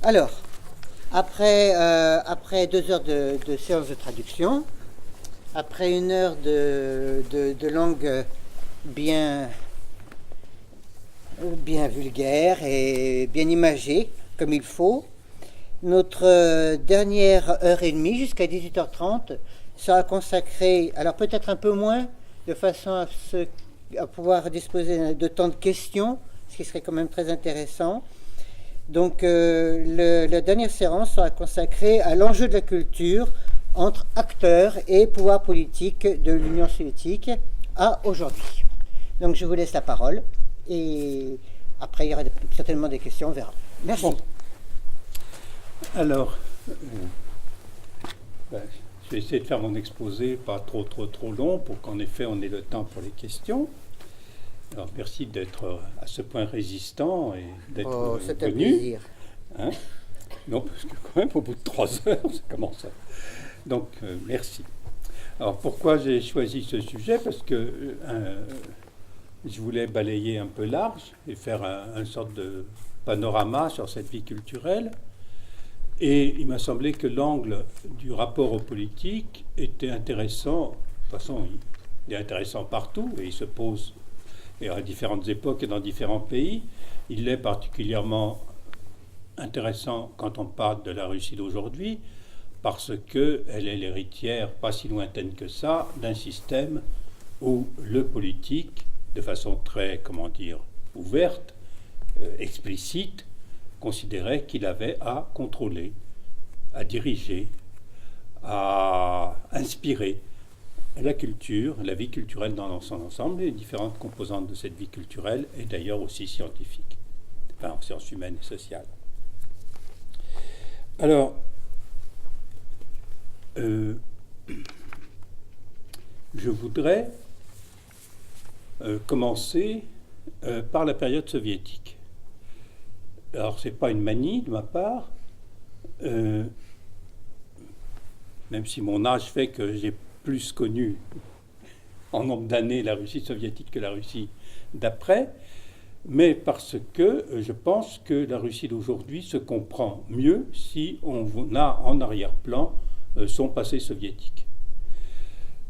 Alors, après 2 heures de séance de traduction, après 1 heure de langue bien vulgaire et bien imagée, comme il faut, notre dernière heure et demie, jusqu'à 18h30, sera consacrée, alors peut-être un peu moins, de façon à pouvoir disposer de temps de questions, ce qui serait quand même très intéressant. Donc la dernière séance sera consacrée à l'enjeu de la culture entre acteurs et pouvoir politique de l'Union soviétique à aujourd'hui. Donc je vous laisse la parole et après il y aura certainement des questions, on verra. Merci. Bon. Alors, je vais essayer de faire mon exposé pas trop long pour qu'en effet on ait le temps pour les questions. Alors merci d'être à ce point résistant et d'être c'est un venu. plaisir. Hein? Non, parce que quand même au bout de 3 heures, ça commence à... Donc merci. Alors pourquoi j'ai choisi ce sujet? Parce que je voulais balayer un peu large et faire un sorte de panorama sur cette vie culturelle. Et il m'a semblé que l'angle du rapport aux politiques était intéressant. De toute façon, il est intéressant partout et il se pose à différentes époques et dans différents pays. Il est particulièrement intéressant quand on parle de la Russie d'aujourd'hui parce qu'elle est l'héritière, pas si lointaine que ça, d'un système où le politique, de façon très, ouverte, explicite, considérait qu'il avait à contrôler, à diriger, à inspirer la culture, la vie culturelle dans son ensemble, les différentes composantes de cette vie culturelle, et d'ailleurs aussi scientifique, enfin en sciences humaines et sociales. Alors, je voudrais commencer par la période soviétique. Alors, ce n'est pas une manie de ma part, même si mon âge fait que j'ai plus connu en nombre d'années la Russie soviétique que la Russie d'après, mais parce que je pense que la Russie d'aujourd'hui se comprend mieux si on a en arrière-plan son passé soviétique.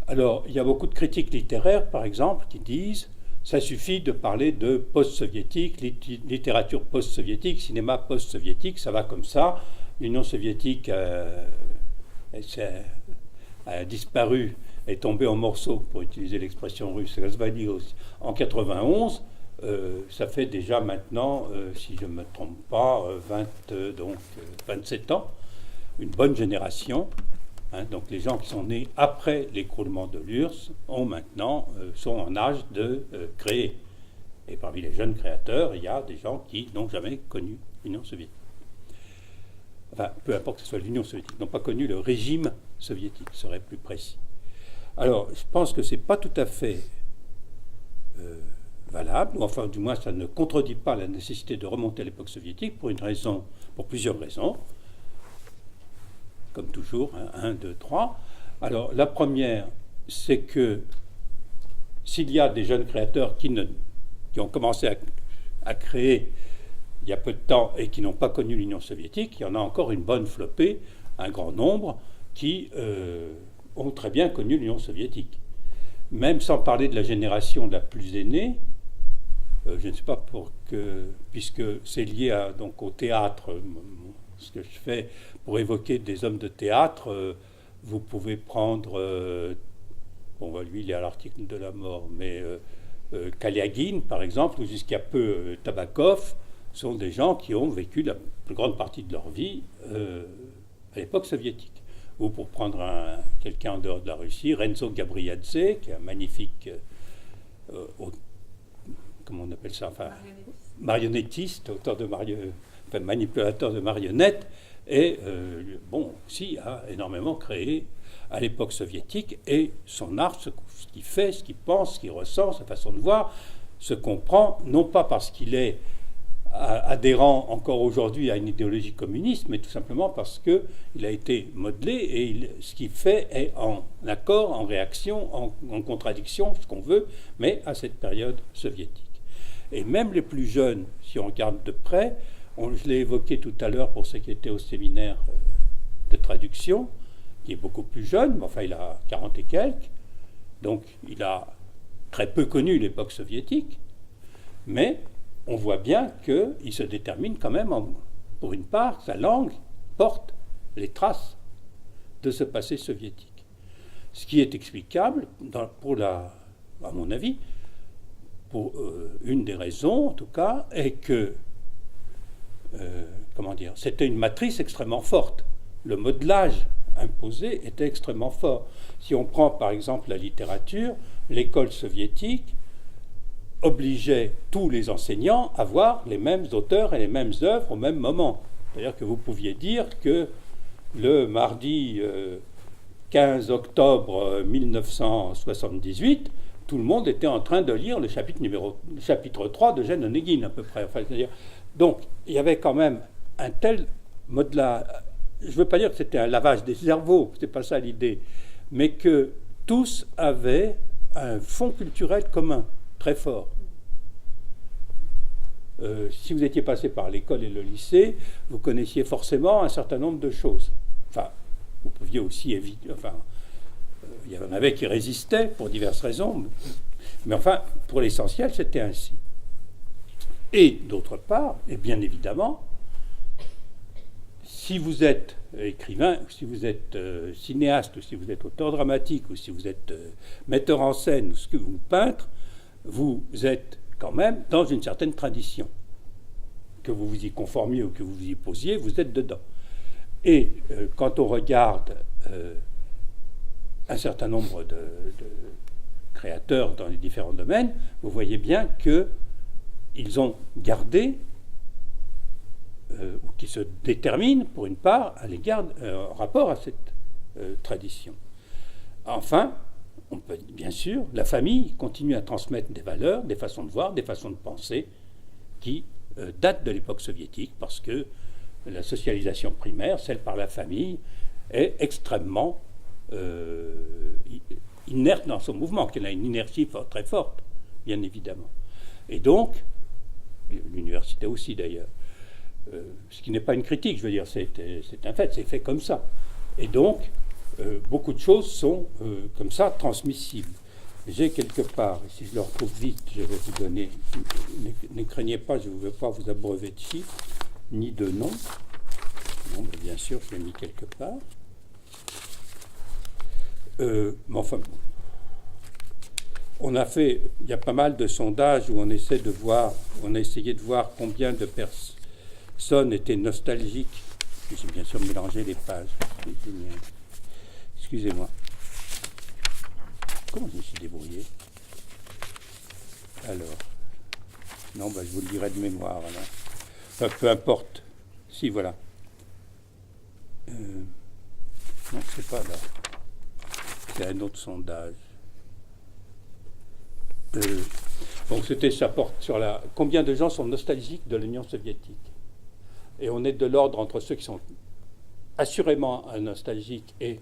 Alors, il y a beaucoup de critiques littéraires, par exemple, qui disent ça suffit de parler de post-soviétique, littérature post-soviétique, cinéma post-soviétique, ça va comme ça. L'Union soviétique a disparu, est tombée en morceaux, pour utiliser l'expression russe, en 91. Ça fait déjà maintenant, si je ne me trompe pas, 27 ans, une bonne génération. Donc les gens qui sont nés après l'écroulement de l'URSS sont en âge de créer. Et parmi les jeunes créateurs, il y a des gens qui n'ont jamais connu l'Union soviétique. Enfin, peu importe que ce soit l'Union soviétique, n'ont pas connu le régime soviétique, ce serait plus précis. Alors, je pense que ce n'est pas tout à fait valable, ou enfin, du moins, ça ne contredit pas la nécessité de remonter à l'époque soviétique pour plusieurs raisons. Comme toujours, 1, 2, 3. Alors, la première, c'est que s'il y a des jeunes créateurs qui ont commencé à créer il y a peu de temps et qui n'ont pas connu l'Union soviétique, il y en a encore une bonne flopée, un grand nombre, qui ont très bien connu l'Union soviétique. Même sans parler de la génération la plus aînée, je ne sais pas puisque c'est lié donc au théâtre, ce que je fais pour évoquer des hommes de théâtre, vous pouvez prendre, lui il est à l'article de la mort, mais Kaliagin par exemple, ou jusqu'à peu Tabakov, sont des gens qui ont vécu la plus grande partie de leur vie à l'époque soviétique. Ou pour prendre quelqu'un en dehors de la Russie, Renzo Gabriadze, qui est un magnifique, comment on appelle ça, marionnettiste, manipulateur de marionnettes, et aussi a énormément créé à l'époque soviétique, et son art, ce qu'il fait, ce qu'il pense, ce qu'il ressent, sa façon de voir, se comprend, non pas parce qu'il est adhérent encore aujourd'hui à une idéologie communiste, mais tout simplement parce qu'il a été modelé et ce qu'il fait est en accord, en réaction, en contradiction, ce qu'on veut, mais à cette période soviétique. Et même les plus jeunes, si on regarde de près, Je l'ai évoqué tout à l'heure pour ceux qui étaient au séminaire de traduction, qui est beaucoup plus jeune, mais enfin il a 40 et quelques, donc il a très peu connu l'époque soviétique, mais on voit bien qu'il se détermine quand même, pour une part, sa langue porte les traces de ce passé soviétique. Ce qui est explicable, à mon avis, pour une des raisons en tout cas, est que c'était une matrice extrêmement forte. Le modelage imposé était extrêmement fort. Si on prend par exemple la littérature, l'école soviétique obligeait tous les enseignants à voir les mêmes auteurs et les mêmes œuvres au même moment. C'est-à-dire que vous pouviez dire que le mardi 15 octobre 1978, tout le monde était en train de lire le chapitre 3 de Eugène Onegin à peu près. Enfin, c'est-à-dire, donc, il y avait quand même un tel mode-là. Je ne veux pas dire que c'était un lavage des cerveaux, ce n'est pas ça l'idée, mais que tous avaient un fond culturel commun, très fort. Si vous étiez passé par l'école et le lycée, vous connaissiez forcément un certain nombre de choses. Enfin, vous pouviez aussi éviter... Enfin, il y en avait qui résistaient pour diverses raisons, mais enfin, pour l'essentiel, c'était ainsi. Et d'autre part, et bien évidemment, si vous êtes écrivain, ou si vous êtes cinéaste, ou si vous êtes auteur dramatique, ou si vous êtes metteur en scène, ou peintre, vous êtes quand même dans une certaine tradition. Que vous vous y conformiez ou que vous vous y posiez, vous êtes dedans. Et quand on regarde un certain nombre de créateurs dans les différents domaines, vous voyez bien qu'ils ont gardé ou qui se déterminent, pour une part, en rapport à cette tradition. Enfin, on peut, bien sûr, la famille continue à transmettre des valeurs, des façons de voir, des façons de penser qui datent de l'époque soviétique, parce que la socialisation primaire, celle par la famille, est extrêmement inerte dans son mouvement, qu'elle a une inertie très forte, bien évidemment. Et donc, l'université aussi d'ailleurs, ce qui n'est pas une critique, je veux dire, c'est un fait, c'est fait comme ça. Et donc, beaucoup de choses sont comme ça transmissibles. J'ai quelque part, et si je le retrouve vite, je vais vous donner, ne craignez pas, je ne veux pas vous abreuver de chiffres, ni de noms. Non, mais bien sûr, je l'ai mis quelque part. Mais enfin, il y a pas mal de sondages où on a essayé de voir combien de personnes étaient nostalgiques. J'ai bien sûr mélangé les pages. Excusez-moi. Comment je me suis débrouillé? Alors, non, je vous le dirai de mémoire. Alors. Enfin, peu importe. Si, voilà. Non, c'est pas là. C'est un autre sondage. Donc ça porte sur combien de gens sont nostalgiques de l'Union soviétique. Et on est de l'ordre entre ceux qui sont assurément nostalgiques et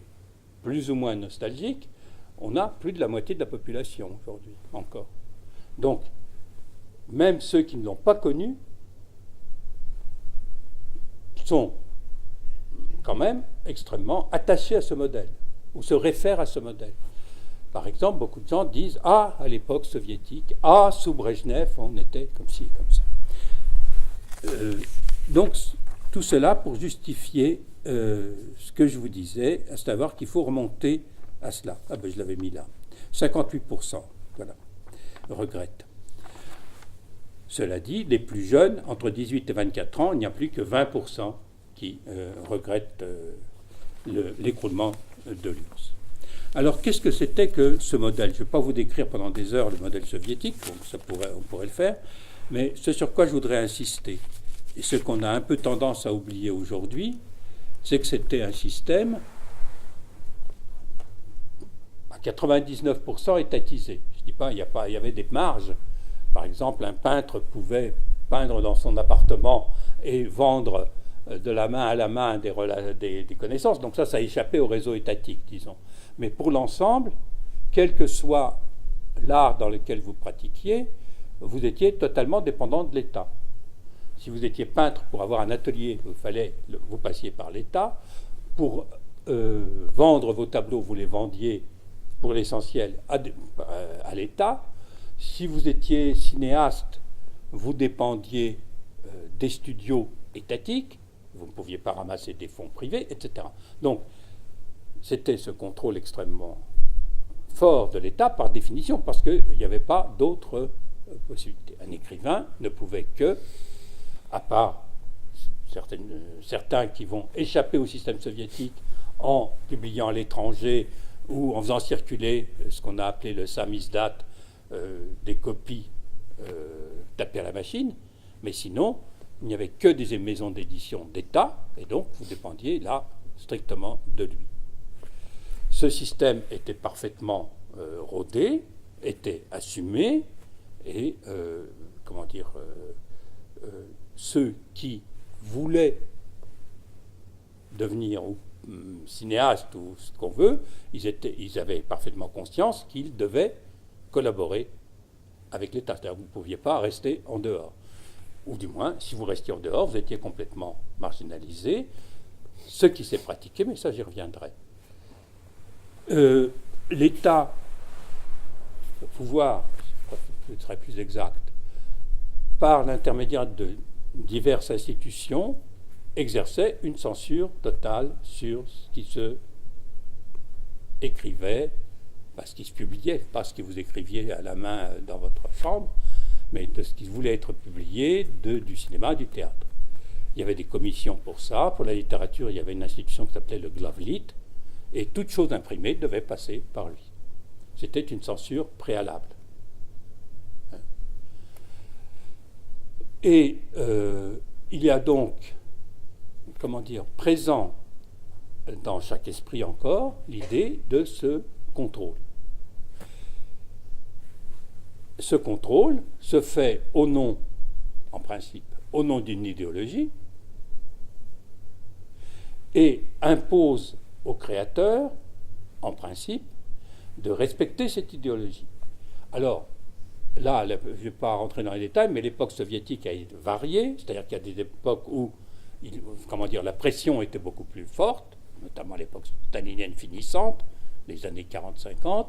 plus ou moins nostalgiques. On a plus de la moitié de la population aujourd'hui, encore. Donc, même ceux qui ne l'ont pas connu sont quand même extrêmement attachés à ce modèle, ou se réfèrent à ce modèle. Par exemple, beaucoup de gens disent « Ah, à l'époque soviétique, ah, sous Brejnev, on était comme ci, comme ça. » Donc, tout cela pour justifier ce que je vous disais, à savoir qu'il faut remonter à cela. Ah ben, je l'avais mis là. 58%, voilà, regrette. Cela dit, les plus jeunes, entre 18 et 24 ans, il n'y a plus que 20% qui regrettent l'écroulement de l'URSS. Alors, qu'est-ce que c'était que ce modèle? Je ne vais pas vous décrire pendant des heures le modèle soviétique, on pourrait le faire, mais ce sur quoi je voudrais insister, et ce qu'on a un peu tendance à oublier aujourd'hui, c'est que c'était un système à 99% étatisé. Je ne dis pas, il y avait des marges. Par exemple, un peintre pouvait peindre dans son appartement et vendre de la main à la main des connaissances. Donc ça échappait au réseau étatique, disons. Mais pour l'ensemble, quel que soit l'art dans lequel vous pratiquiez, vous étiez totalement dépendant de l'État. si vous étiez peintre, pour avoir un atelier, vous passiez par l'État. Pour vendre vos tableaux, vous les vendiez pour l'essentiel à l'État. Si vous étiez cinéaste, vous dépendiez des studios étatiques, vous ne pouviez pas ramasser des fonds privés, etc. Donc, c'était ce contrôle extrêmement fort de l'État par définition, parce qu'il n'y avait pas d'autres possibilités. Un écrivain ne pouvait que, à part certains qui vont échapper au système soviétique en publiant à l'étranger ou en faisant circuler ce qu'on a appelé le samizdat, des copies tapées à la machine, mais sinon, il n'y avait que des maisons d'édition d'État, et donc vous dépendiez là strictement de lui. Ce système était parfaitement rodé, était assumé, et ceux qui voulaient devenir cinéastes ou ce qu'on veut, ils avaient parfaitement conscience qu'ils devaient collaborer avec l'État. C'est-à-dire que vous ne pouviez pas rester en dehors. Ou du moins, si vous restiez en dehors, vous étiez complètement marginalisé, ce qui s'est pratiqué, mais ça j'y reviendrai. L'État, le pouvoir, je serais plus exact, par l'intermédiaire de diverses institutions, exerçait une censure totale sur ce qui se écrivait, pas ce qui se publiait, pas ce que vous écriviez à la main dans votre chambre, mais de ce qui voulait être publié du cinéma et du théâtre. Il y avait des commissions pour ça. Pour la littérature, il y avait une institution qui s'appelait le Glavlit, et toute chose imprimée devait passer par lui. C'était une censure préalable. Et il y a donc, présent dans chaque esprit encore, l'idée de ce contrôle. Ce contrôle se fait au nom, en principe, au nom d'une idéologie, et impose au créateur, en principe, de respecter cette idéologie. Alors, là, je ne vais pas rentrer dans les détails, mais l'époque soviétique a varié, c'est-à-dire qu'il y a des époques où la pression était beaucoup plus forte, notamment l'époque stalinienne finissante, les années 40-50,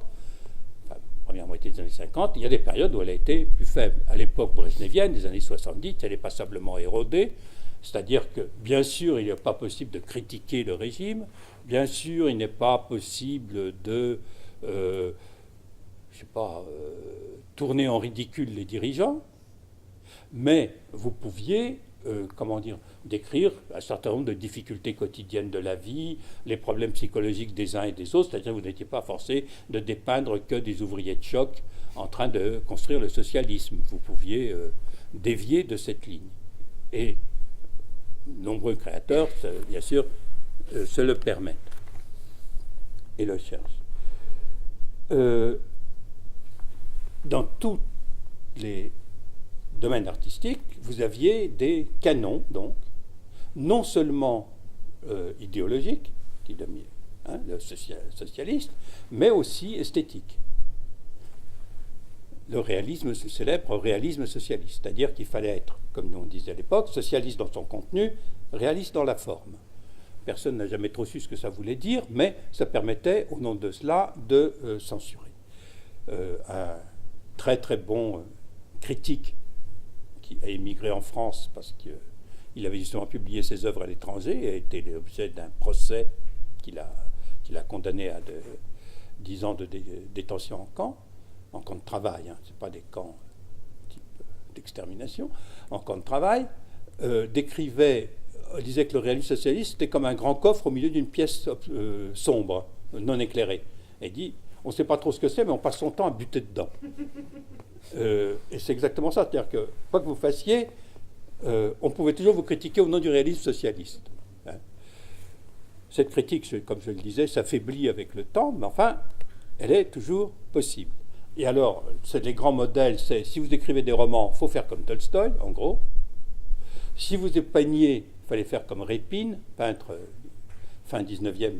première moitié des années 50, il y a des périodes où elle a été plus faible. À l'époque brejnevienne, des années 70, elle est passablement érodée, c'est-à-dire que, bien sûr, il n'est pas possible de critiquer le régime, bien sûr, il n'est pas possible de, tourner en ridicule les dirigeants, mais vous pouviez, décrire un certain nombre de difficultés quotidiennes de la vie, les problèmes psychologiques des uns et des autres, c'est-à-dire que vous n'étiez pas forcé de dépeindre que des ouvriers de choc en train de construire le socialisme. Vous pouviez dévier de cette ligne. Et nombreux créateurs, bien sûr, se le permettent et le cherchent. Dans tous les domaines artistiques, vous aviez des canons, donc, non seulement idéologiques, le socialiste, mais aussi esthétiques. Le célèbre réalisme socialiste, c'est-à-dire qu'il fallait être, comme nous on disait à l'époque, socialiste dans son contenu, réaliste dans la forme. Personne n'a jamais trop su ce que ça voulait dire, mais ça permettait, au nom de cela, de censurer. Un très très bon critique qui a émigré en France parce qu'il avait justement publié ses œuvres à l'étranger et a été l'objet d'un procès qui l'a condamné à 10 ans de détention en camp de travail, ce n'est pas des camps type d'extermination, en camp de travail, disait que le réalisme socialiste était comme un grand coffre au milieu d'une pièce sombre, non éclairée. Et dit, on ne sait pas trop ce que c'est, mais on passe son temps à buter dedans. Et c'est exactement ça, c'est-à-dire que quoi que vous fassiez, on pouvait toujours vous critiquer au nom du réalisme socialiste. Cette critique, comme je le disais, s'affaiblit avec le temps, mais enfin, elle est toujours possible. Et alors, les grands modèles, c'est si vous écrivez des romans, il faut faire comme Tolstoï, en gros. Si vous peignez, il fallait faire comme Répine, peintre fin 19e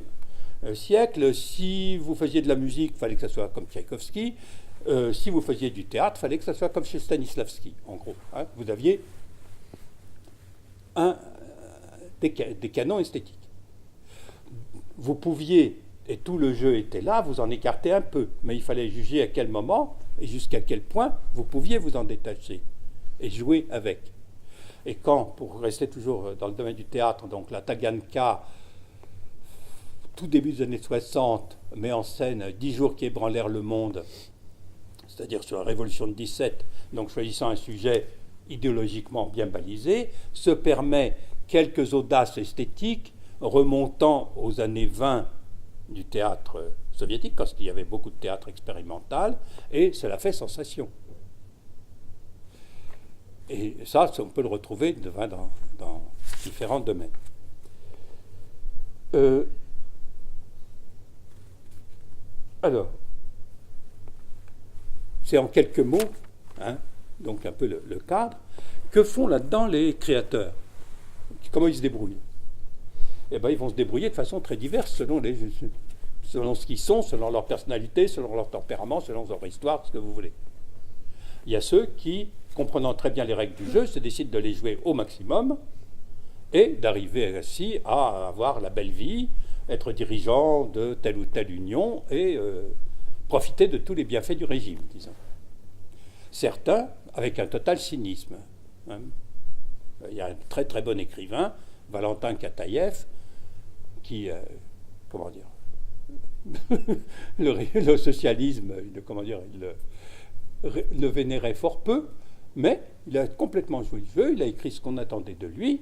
siècle. Si vous faisiez de la musique, il fallait que ça soit comme Tchaïkovski. Si vous faisiez du théâtre, il fallait que ça soit comme chez Stanislavski, en gros. Vous aviez des canons esthétiques. Vous pouviez, et tout le jeu était là, vous en écarter un peu, mais il fallait juger à quel moment et jusqu'à quel point vous pouviez vous en détacher et jouer avec. Et quand, pour rester toujours dans le domaine du théâtre, donc la Taganka, tout début des années 60, met en scène 10 jours qui ébranlèrent le monde, c'est-à-dire sur la Révolution de 17, donc choisissant un sujet idéologiquement bien balisé, se permet quelques audaces esthétiques remontant aux années 20 du théâtre soviétique, quand il y avait beaucoup de théâtre expérimental, et cela fait sensation. Et ça, on peut le retrouver dans différents domaines. Alors, c'est en quelques mots, donc un peu le cadre, que font là-dedans les créateurs? Comment ils se débrouillent? Eh bien, ils vont se débrouiller de façon très diverse selon ce qu'ils sont, selon leur personnalité, selon leur tempérament, selon leur histoire, ce que vous voulez. Il y a ceux qui, comprenant très bien les règles du jeu, se décident de les jouer au maximum et d'arriver ainsi à avoir la belle vie, être dirigeant de telle ou telle union et profiter de tous les bienfaits du régime, disons. Certains avec un total cynisme. Il y a un très très bon écrivain, Valentin Kataïev, qui, comment dire, le socialisme, il le vénérait fort peu, mais il a complètement joué le jeu, il a écrit ce qu'on attendait de lui.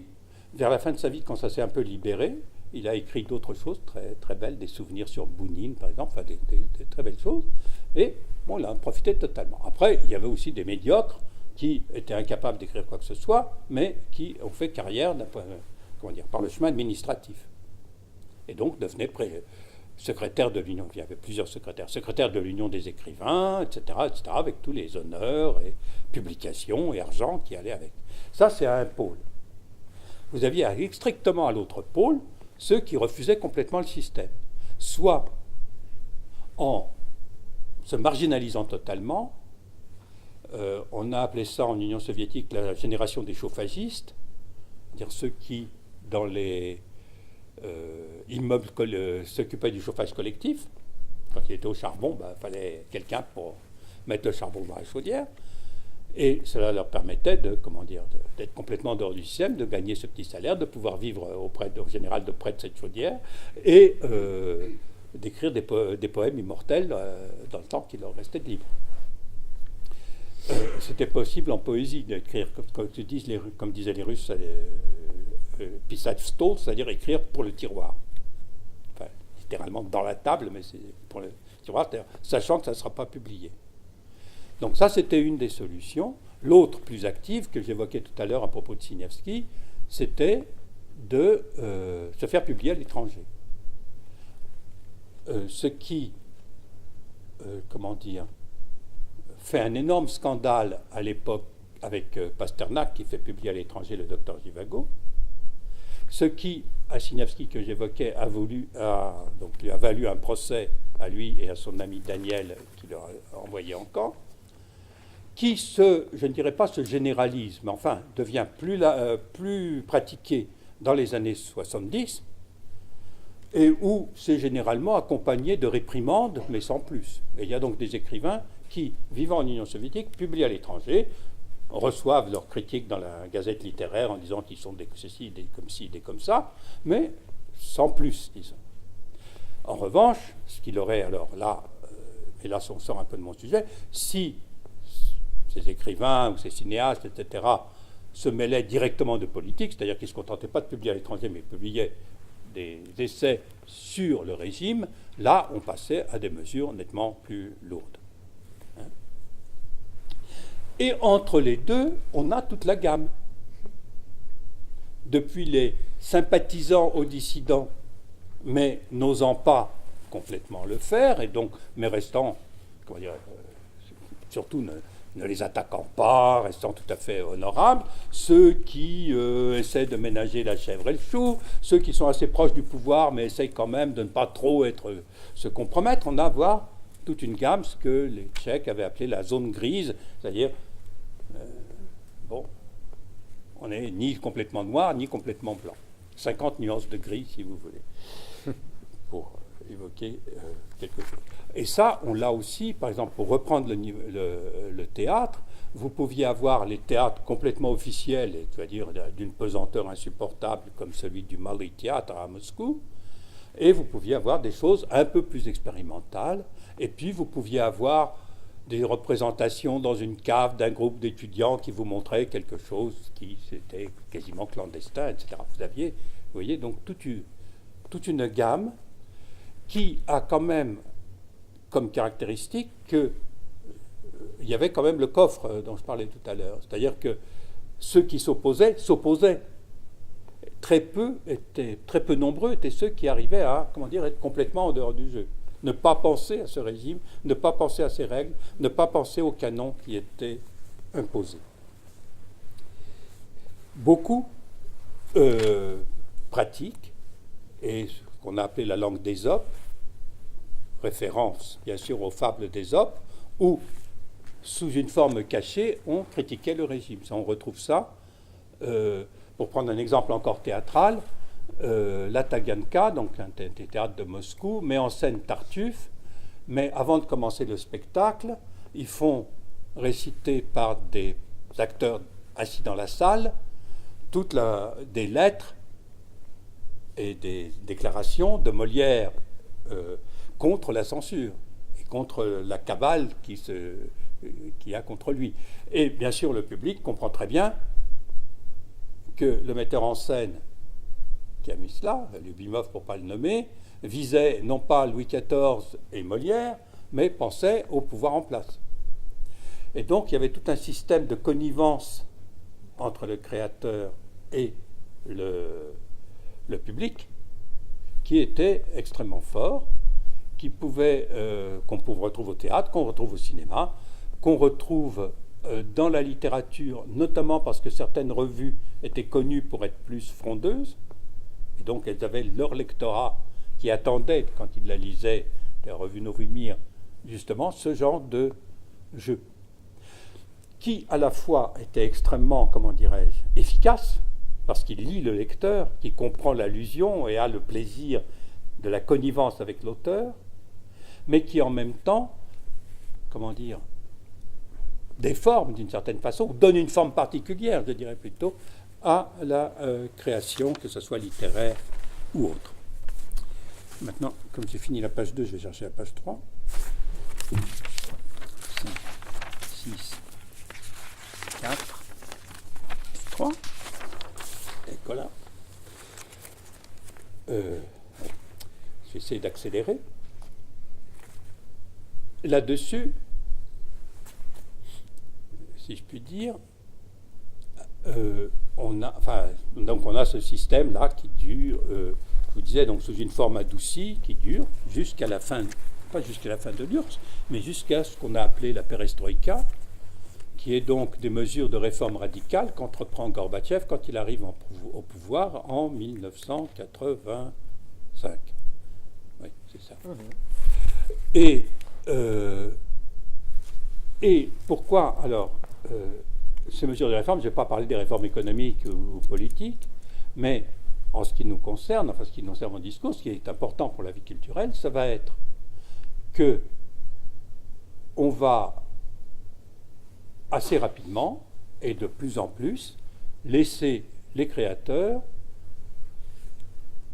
Vers la fin de sa vie, quand ça s'est un peu libéré, il a écrit d'autres choses très, très belles, des souvenirs sur Bounine, par exemple, enfin des très belles choses, et bon, il a en profité totalement. Après, il y avait aussi des médiocres qui étaient incapables d'écrire quoi que ce soit, mais qui ont fait carrière par le chemin administratif. Et donc devenaient secrétaire de l'Union. Il y avait plusieurs secrétaire de l'Union des écrivains, etc., avec tous les honneurs et publications et argent qui allaient avec. Ça, c'est à un pôle. Vous aviez strictement à l'autre pôle ceux qui refusaient complètement le système, soit en se marginalisant totalement. On a appelé ça en Union soviétique la génération des chauffagistes, c'est-à-dire ceux qui, dans les immeubles, s'occupaient du chauffage collectif. Quand il était au charbon, il fallait quelqu'un pour mettre le charbon dans la chaudière. Et cela leur permettait d'être complètement en dehors du système, de gagner ce petit salaire, de pouvoir vivre au général de près de cette chaudière et d'écrire des poèmes immortels dans le temps qu'il leur restait de libre. C'était possible en poésie d'écrire, comme disaient les Russes, pisать в стол, c'est-à-dire écrire pour le tiroir. Enfin, littéralement dans la table, mais c'est pour le tiroir, sachant que ça ne sera pas publié. Donc ça, c'était une des solutions. L'autre, plus active, que j'évoquais tout à l'heure à propos de Siniavski, c'était de se faire publier à l'étranger. Ce qui, fait un énorme scandale à l'époque avec Pasternak, qui fait publier à l'étranger le docteur Zhivago. Ce qui, à Siniavski, que j'évoquais, lui a valu un procès à lui et à son ami Daniel, qui leur a envoyé en camp, qui je ne dirais pas se généralise, mais enfin devient plus pratiqué dans les années 70, et où c'est généralement accompagné de réprimandes, mais sans plus. Et il y a donc des écrivains qui, vivant en Union soviétique, publient à l'étranger, reçoivent leurs critiques dans la gazette littéraire en disant qu'ils sont des ceci, des comme ci, des comme ça, mais sans plus, disons. En revanche, ce qu'il aurait alors là, et là on sort un peu de mon sujet, si ces écrivains ou ces cinéastes, etc., se mêlaient directement de politique, c'est-à-dire qu'ils ne se contentaient pas de publier à l'étranger, mais publiaient des essais sur le régime, là, on passait à des mesures nettement plus lourdes. Et entre les deux, on a toute la gamme. Depuis les sympathisants aux dissidents, mais n'osant pas complètement le faire, et donc, mais restant, surtout ne les attaquant pas, restant tout à fait honorables, ceux qui essaient de ménager la chèvre et le chou, ceux qui sont assez proches du pouvoir, mais essayent quand même de ne pas trop se compromettre. On a voir toute une gamme, ce que les Tchèques avaient appelé la zone grise, c'est-à-dire, On n'est ni complètement noir, ni complètement blanc. 50 nuances de gris, si vous voulez, pour évoquer quelque chose. Et ça, on l'a aussi, par exemple, pour reprendre le théâtre, vous pouviez avoir les théâtres complètement officiels, c'est-à-dire d'une pesanteur insupportable, comme celui du Malý Théâtre à Moscou, et vous pouviez avoir des choses un peu plus expérimentales, et puis vous pouviez avoir des représentations dans une cave d'un groupe d'étudiants qui vous montraient quelque chose qui était quasiment clandestin, etc. Vous aviez, vous voyez, donc toute une gamme qui a quand même comme caractéristique qu'il y avait quand même le coffre dont je parlais tout à l'heure. C'est-à-dire que ceux qui s'opposaient. Très peu nombreux étaient ceux qui arrivaient à, être complètement en dehors du jeu. Ne pas penser à ce régime, ne pas penser à ces règles, ne pas penser aux canons qui étaient imposés. Beaucoup pratiquent, et ce qu'on a appelé la langue d'Ésope, référence bien sûr aux fables d'Ésope, où, sous une forme cachée, on critiquait le régime. Ça, on retrouve ça, pour prendre un exemple encore théâtral, la Taganka, donc un théâtre de Moscou, met en scène Tartuffe, mais avant de commencer le spectacle, ils font réciter par des acteurs assis dans la salle des lettres et des déclarations de Molière contre la censure et contre la cabale qu'il y a contre lui. Et bien sûr, le public comprend très bien que le metteur en scène qui a mis cela, Lubimov pour ne pas le nommer, visait non pas Louis XIV et Molière, mais pensait au pouvoir en place. Et donc il y avait tout un système de connivence entre le créateur et le public qui était extrêmement fort, qu'on retrouve au théâtre, qu'on retrouve au cinéma, qu'on retrouve dans la littérature, notamment parce que certaines revues étaient connues pour être plus frondeuses, et donc elles avaient leur lectorat qui attendait, quand ils la lisaient, la revue Novimir, justement ce genre de jeu, qui à la fois était extrêmement, efficace, parce qu'il lit le lecteur, qui comprend l'allusion et a le plaisir de la connivence avec l'auteur, mais qui en même temps, déforme d'une certaine façon, ou donne une forme particulière, je dirais plutôt, à la création, que ce soit littéraire ou autre. Maintenant, comme j'ai fini la page 2, je vais chercher la page 3. 5, 6, 4, 3. Et voilà. Je vais essayer d'accélérer. Là-dessus, si je puis dire, on a ce système-là qui dure, je vous disais, donc sous une forme adoucie, qui dure jusqu'à la fin, pas jusqu'à la fin de l'URSS, mais jusqu'à ce qu'on a appelé la perestroïka, qui est donc des mesures de réforme radicale qu'entreprend Gorbatchev quand il arrive au pouvoir en 1985. Oui, c'est ça. Et pourquoi, alors, ces mesures de réforme, je ne vais pas parler des réformes économiques ou politiques, mais en ce qui nous concerne, ce qui nous concerne mon discours, ce qui est important pour la vie culturelle, ça va être que on va assez rapidement et de plus en plus laisser les créateurs,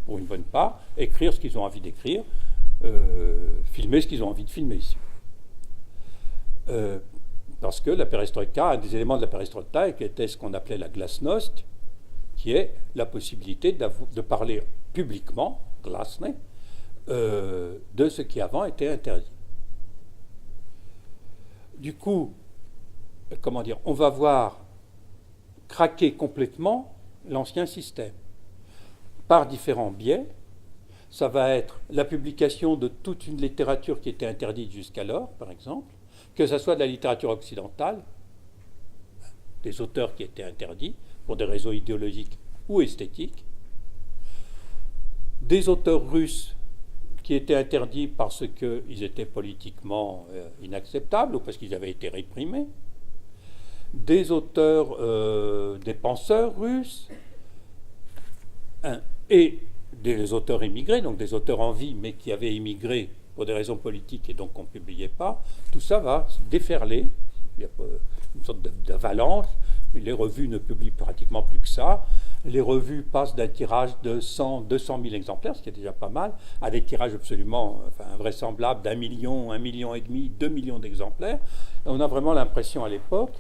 pour une bonne part, écrire ce qu'ils ont envie d'écrire, filmer ce qu'ils ont envie de filmer ici. Parce que la perestroïka, un des éléments de la perestroïka était ce qu'on appelait la glasnost, qui est la possibilité de parler publiquement, glasné, de ce qui avant était interdit. Du coup, on va voir craquer complètement l'ancien système par différents biais. Ça va être la publication de toute une littérature qui était interdite jusqu'alors, par exemple, que ce soit de la littérature occidentale, des auteurs qui étaient interdits pour des raisons idéologiques ou esthétiques, des auteurs russes qui étaient interdits parce qu'ils étaient politiquement inacceptables ou parce qu'ils avaient été réprimés, des auteurs, des penseurs russes, et des auteurs émigrés, donc des auteurs en vie, mais qui avaient émigré pour des raisons politiques et donc qu'on ne publiait pas. Tout ça va déferler. Il y a une sorte d'avalanche. Les revues ne publient pratiquement plus que ça. Les revues passent d'un tirage de 100, 200 000 exemplaires, ce qui est déjà pas mal, à des tirages absolument invraisemblables d'1 million, 1,5 million, 2 millions d'exemplaires. On a vraiment l'impression à l'époque,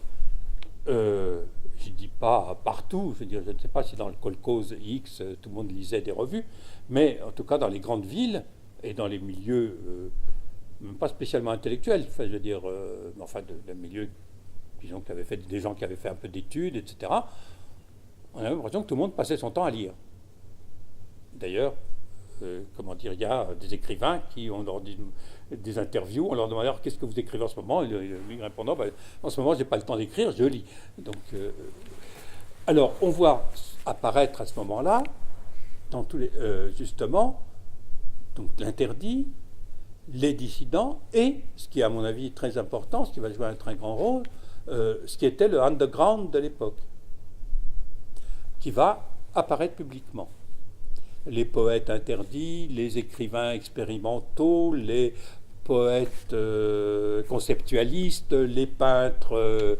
je ne dis pas partout, je ne sais pas si dans le kolkhoz X, tout le monde lisait des revues, mais en tout cas dans les grandes villes et dans les milieux, même pas spécialement intellectuels, enfin, je veux dire, de milieux, disons, qui avaient fait, des gens qui avaient fait un peu d'études, etc., on a l'impression que tout le monde passait son temps à lire. D'ailleurs, il y a des écrivains qui ont lors des interviews, on leur demandait alors qu'est-ce que vous écrivez en ce moment, et lui répondant en ce moment j'ai pas le temps d'écrire, je lis. Donc, alors on voit apparaître à ce moment-là, dans tous les, justement, donc l'interdit, les dissidents et ce qui est à mon avis très important, ce qui va jouer un très grand rôle, ce qui était le underground de l'époque, qui va apparaître publiquement. Les poètes interdits, les écrivains expérimentaux, les poètes conceptualistes, les peintres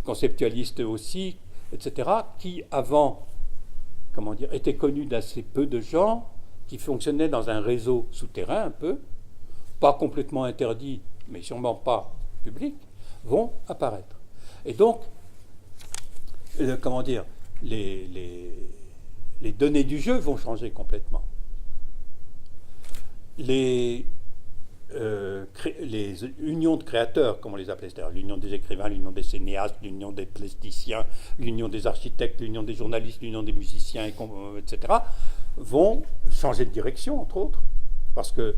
conceptualistes aussi, etc., qui avant, étaient connus d'assez peu de gens, qui fonctionnaient dans un réseau souterrain un peu, pas complètement interdit, mais sûrement pas public, vont apparaître. Et donc, les données du jeu vont changer complètement. Les unions de créateurs, comme on les appelait, c'est-à-dire l'union des écrivains, l'union des cinéastes, l'union des plasticiens, l'union des architectes, l'union des journalistes, l'union des musiciens, etc., vont changer de direction, entre autres, parce que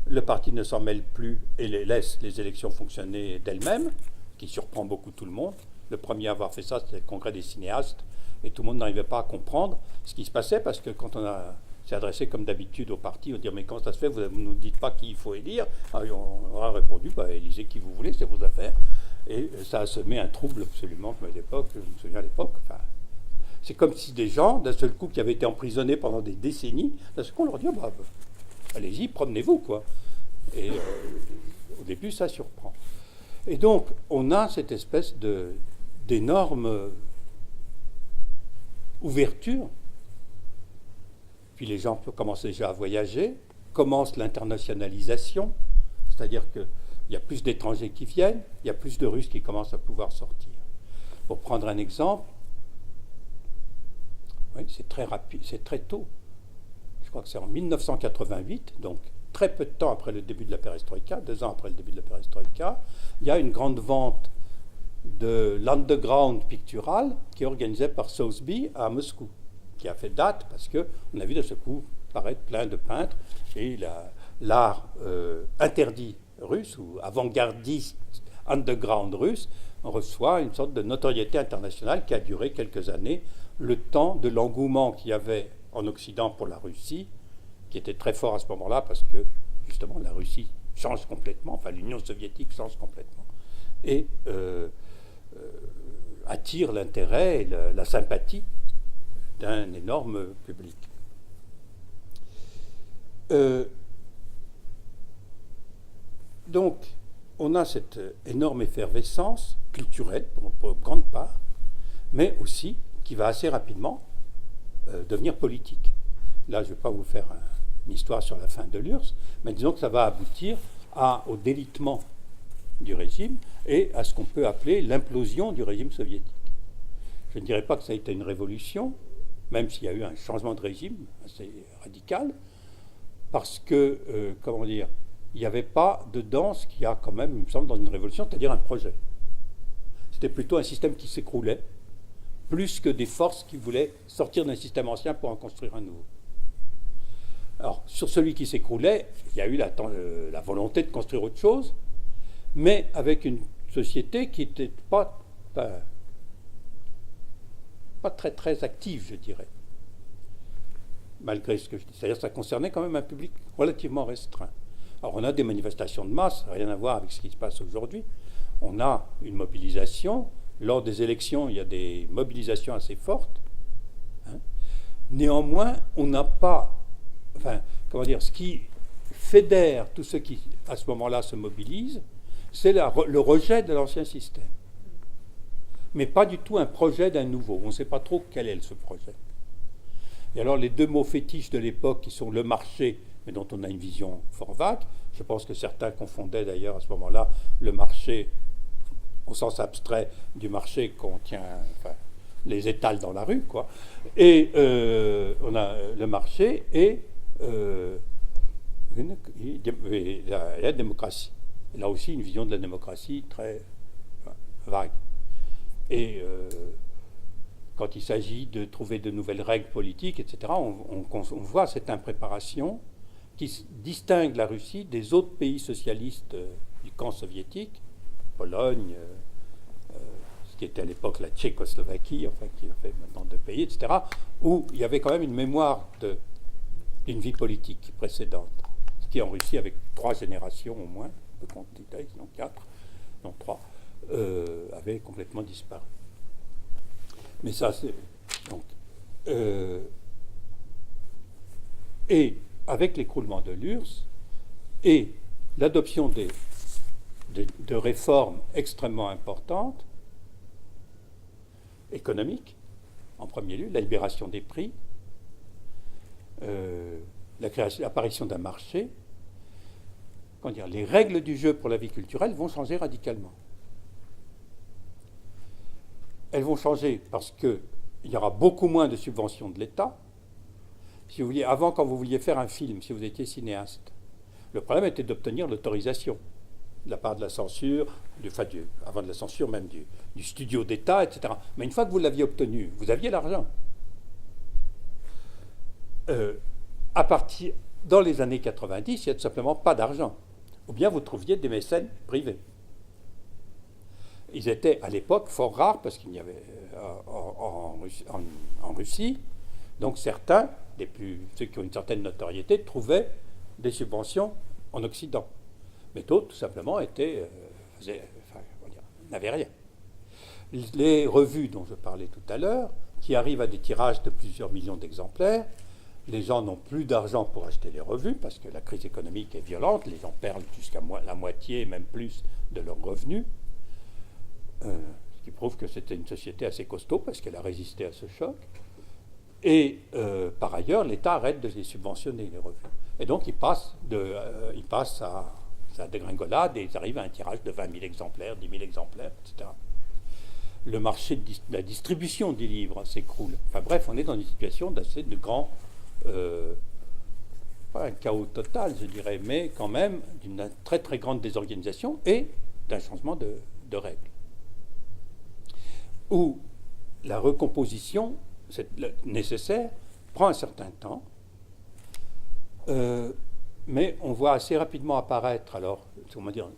le parti ne s'en mêle plus et laisse les élections fonctionner d'elles-mêmes, qui surprend beaucoup tout le monde. Le premier à avoir fait ça, c'était le congrès des cinéastes, et tout le monde n'arrivait pas à comprendre ce qui se passait, parce que quand on s'est adressé comme d'habitude au parti, on dit mais comment ça se fait, vous ne nous dites pas qui il faut élire? On aura répondu, élisez qui vous voulez, c'est vos affaires. Et ça a semé un trouble absolument, à l'époque, je me souviens à l'époque, c'est comme si des gens, d'un seul coup, qui avaient été emprisonnés pendant des décennies, d'un seul coup, on leur dit allez-y, promenez-vous, quoi. Et au début, ça surprend. Et donc, on a cette espèce d'énorme ouverture. Puis les gens commencent déjà à voyager, commence l'internationalisation, c'est-à-dire qu'il y a plus d'étrangers qui viennent, il y a plus de Russes qui commencent à pouvoir sortir. Pour prendre un exemple, oui, c'est très rapide, c'est très tôt. Je crois que c'est en 1988, donc très peu de temps après le début de la perestroïka, 2 ans après le début de la perestroïka, il y a une grande vente de l'underground pictural qui est organisée par Sotheby à Moscou, qui a fait date parce qu'on a vu de ce coup paraître plein de peintres et l'art interdit russe ou avant-gardiste underground russe, on reçoit une sorte de notoriété internationale qui a duré quelques années, le temps de l'engouement qu'il y avait en Occident pour la Russie, qui était très fort à ce moment-là parce que justement la Russie change complètement, enfin l'Union soviétique change complètement, et attire l'intérêt et la sympathie d'un énorme public. Donc, on a cette énorme effervescence culturelle, pour une grande part, mais aussi qui va assez rapidement devenir politique. Là, je ne vais pas vous faire une histoire sur la fin de l'URSS, mais disons que ça va aboutir au délitement du régime et à ce qu'on peut appeler l'implosion du régime soviétique. Je ne dirais pas que ça a été une révolution, même s'il y a eu un changement de régime assez radical, parce que, il n'y avait pas dedans ce qu'il y a quand même, il me semble, dans une révolution, c'est-à-dire un projet. C'était plutôt un système qui s'écroulait, plus que des forces qui voulaient sortir d'un système ancien pour en construire un nouveau. Alors, sur celui qui s'écroulait, il y a eu la volonté de construire autre chose, mais avec une société qui n'était pas très très active, je dirais. Malgré ce que je dis. C'est-à-dire que ça concernait quand même un public relativement restreint. Alors on a des manifestations de masse, rien à voir avec ce qui se passe aujourd'hui. On a une mobilisation, lors des élections, il y a des mobilisations assez fortes. Hein. Néanmoins, on n'a pas... Enfin, comment dire, ce qui fédère tous ceux qui, à ce moment-là, se mobilisent, c'est le rejet de l'ancien système. Mais pas du tout un projet d'un nouveau. On ne sait pas trop quel est ce projet. Et alors, les deux mots fétiches de l'époque, qui sont le marché, mais dont on a une vision fort vague, je pense que certains confondaient d'ailleurs à ce moment-là le marché, au sens abstrait du marché qu'on tient, enfin, les étals dans la rue, quoi. Et on a le marché et la démocratie. Là aussi, une vision de la démocratie très vague. Et quand il s'agit de trouver de nouvelles règles politiques, etc., on voit cette impréparation qui distingue la Russie des autres pays socialistes du camp soviétique, Pologne, ce qui était à l'époque la Tchécoslovaquie, enfin qui a fait maintenant 2 pays, etc., où il y avait quand même une mémoire d'une vie politique précédente, ce qui en Russie, avec 3 générations au moins, on peut compter, sinon 4, non 3, avait complètement disparu. Mais ça, c'est... Donc, et avec l'écroulement de l'URSS et l'adoption de réformes extrêmement importantes, économiques, en premier lieu, la libération des prix, l'apparition d'un marché, comment dire, les règles du jeu pour la vie culturelle vont changer radicalement. Elles vont changer parce qu'il y aura beaucoup moins de subventions de l'État. Si vous vouliez, avant, quand vous vouliez faire un film, si vous étiez cinéaste, le problème était d'obtenir l'autorisation de la part de la censure, avant de la censure même du studio d'État, etc. Mais une fois que vous l'aviez obtenu, vous aviez l'argent. Dans les années 90, il n'y a tout simplement pas d'argent. Ou bien vous trouviez des mécènes privés. Ils étaient à l'époque fort rares parce qu'il y avait en Russie, donc certains, ceux qui ont une certaine notoriété, trouvaient des subventions en Occident. Mais d'autres, tout simplement, n'avaient rien. Les revues dont je parlais tout à l'heure, qui arrivent à des tirages de plusieurs millions d'exemplaires, les gens n'ont plus d'argent pour acheter les revues parce que la crise économique est violente, les gens perdent jusqu'à la moitié, même plus, de leurs revenus. Ce qui prouve que c'était une société assez costaud parce qu'elle a résisté à ce choc. Et par ailleurs, l'État arrête de les subventionner, les revues. Et donc, ils passent à la dégringolade et ils arrivent à un tirage de 20 000 exemplaires, 10 000 exemplaires, etc. Le marché de la distribution des livres s'écroule. Enfin bref, on est dans une situation d'assez de grand... pas un chaos total, je dirais, mais quand même d'une très très grande désorganisation et d'un changement de règles. Où la recomposition nécessaire prend un certain temps, mais on voit assez rapidement apparaître alors, comment dire,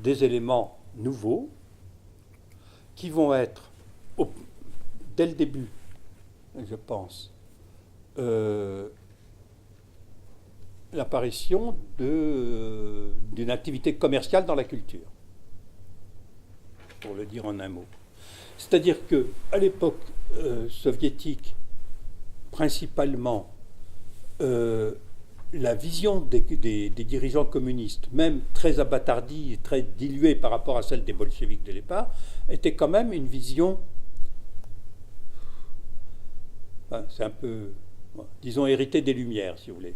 des éléments nouveaux qui vont être, dès le début, je pense, l'apparition d'une activité commerciale dans la culture, pour le dire en un mot. C'est-à-dire qu'à l'époque soviétique, principalement, la vision des dirigeants communistes, même très abâtardie, très diluée par rapport à celle des bolcheviks de l'époque, était quand même une vision, c'est un peu, disons, héritée des Lumières, si vous voulez,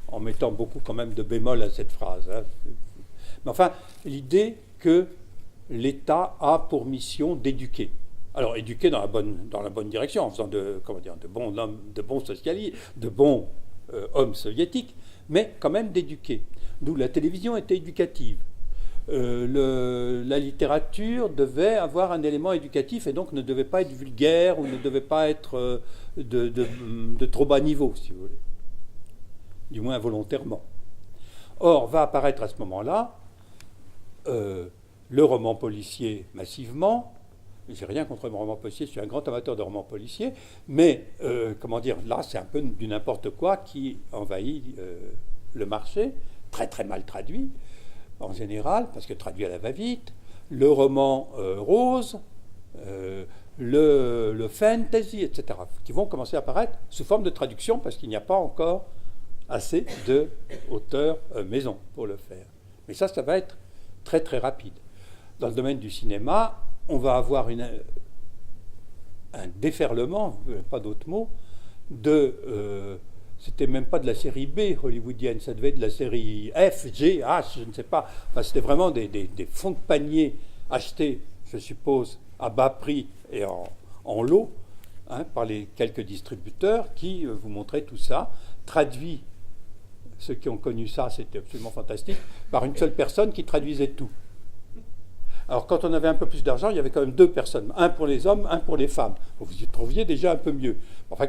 en mettant beaucoup quand même de bémol à cette phrase. Hein. Mais enfin, l'idée que l'État a pour mission d'éduquer. Alors, éduquer dans la bonne direction, en faisant de bons hommes, de bons socialistes, de bons hommes soviétiques, mais quand même d'éduquer. D'où la télévision était éducative. La littérature devait avoir un élément éducatif et donc ne devait pas être vulgaire ou ne devait pas être de trop bas niveau, si vous voulez. Du moins volontairement. Or, va apparaître à ce moment-là le roman policier massivement. J'ai rien contre le roman policier, je suis un grand amateur de romans policiers, mais, là, c'est un peu du n'importe quoi qui envahit le marché, très très mal traduit, en général, parce que traduit à la va-vite. Le roman rose, le fantasy, etc., qui vont commencer à apparaître sous forme de traduction parce qu'il n'y a pas encore assez d'auteurs maison pour le faire. Mais ça va être très très rapide. Dans le domaine du cinéma, on va avoir un déferlement, pas d'autre mot, c'était même pas de la série B hollywoodienne, ça devait être de la série F, G, H, je ne sais pas. Enfin, c'était vraiment des fonds de panier achetés, je suppose, à bas prix et en lot, hein, par les quelques distributeurs qui vous montraient tout ça, traduit, ceux qui ont connu ça, c'était absolument fantastique, par une seule personne qui traduisait tout. Alors quand on avait un peu plus d'argent, il y avait quand même 2 personnes, un pour les hommes, un pour les femmes. Vous y trouviez déjà un peu mieux. Enfin,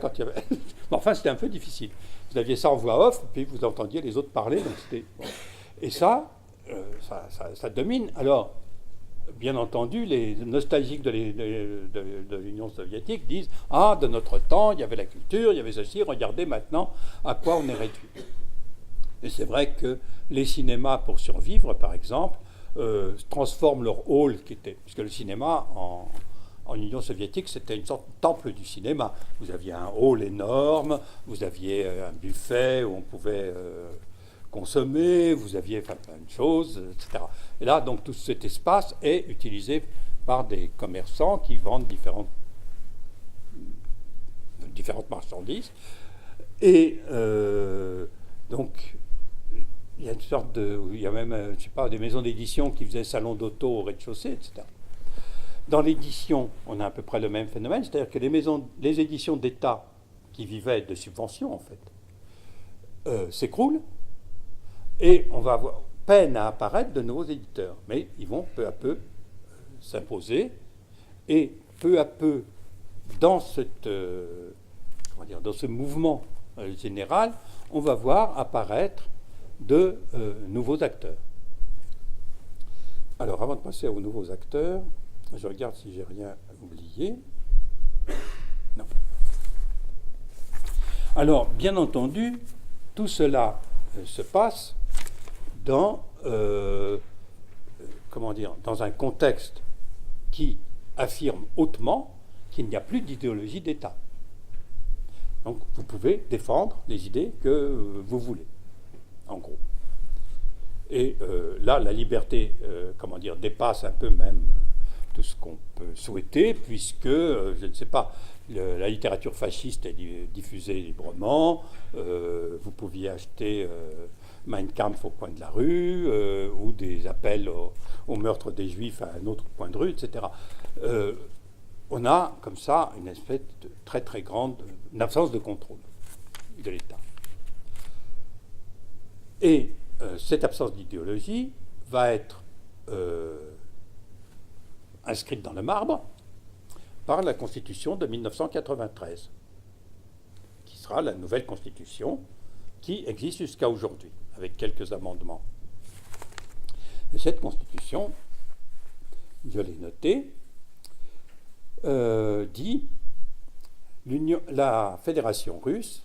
enfin, c'était un peu difficile. Vous aviez ça en voix off, puis vous entendiez les autres parler. Donc bon. Et ça domine. Alors, bien entendu, les nostalgiques de l'Union soviétique disent « Ah, de notre temps, il y avait la culture, il y avait ceci, regardez maintenant à quoi on est réduit. » Et c'est vrai que les cinémas, pour survivre, par exemple, transforment leur hall, puisque le cinéma en Union soviétique, c'était une sorte de temple du cinéma. Vous aviez un hall énorme, vous aviez un buffet où on pouvait consommer, vous aviez plein de choses, etc. Et là, donc, tout cet espace est utilisé par des commerçants qui vendent différentes marchandises. Et donc, il y a une sorte il y a même, je sais pas, des maisons d'édition qui faisaient salon d'auto au rez-de-chaussée, etc. Dans l'édition, on a à peu près le même phénomène, c'est-à-dire que les éditions d'État qui vivaient de subventions, en fait, s'écroulent, et on va avoir peine à apparaître de nouveaux éditeurs. Mais ils vont peu à peu s'imposer, et peu à peu, dans ce mouvement général, on va voir apparaître de nouveaux acteurs. Alors, avant de passer aux nouveaux acteurs, je regarde si j'ai rien oublié. Non. Alors, bien entendu, tout cela se passe dans un contexte qui affirme hautement qu'il n'y a plus d'idéologie d'État. Donc, vous pouvez défendre les idées que vous voulez, en gros. Et là, la liberté, dépasse un peu même tout ce qu'on peut souhaiter, puisque, je ne sais pas, la littérature fasciste est diffusée librement, vous pouviez acheter Mein Kampf au coin de la rue, ou des appels au meurtre des Juifs à un autre coin de rue, etc. On a, comme ça, une espèce de très très grande absence de contrôle de l'État. Et cette absence d'idéologie va être inscrite dans le marbre par la Constitution de 1993, qui sera la nouvelle Constitution qui existe jusqu'à aujourd'hui, avec quelques amendements. Et cette Constitution, je l'ai notée, dit la Fédération russe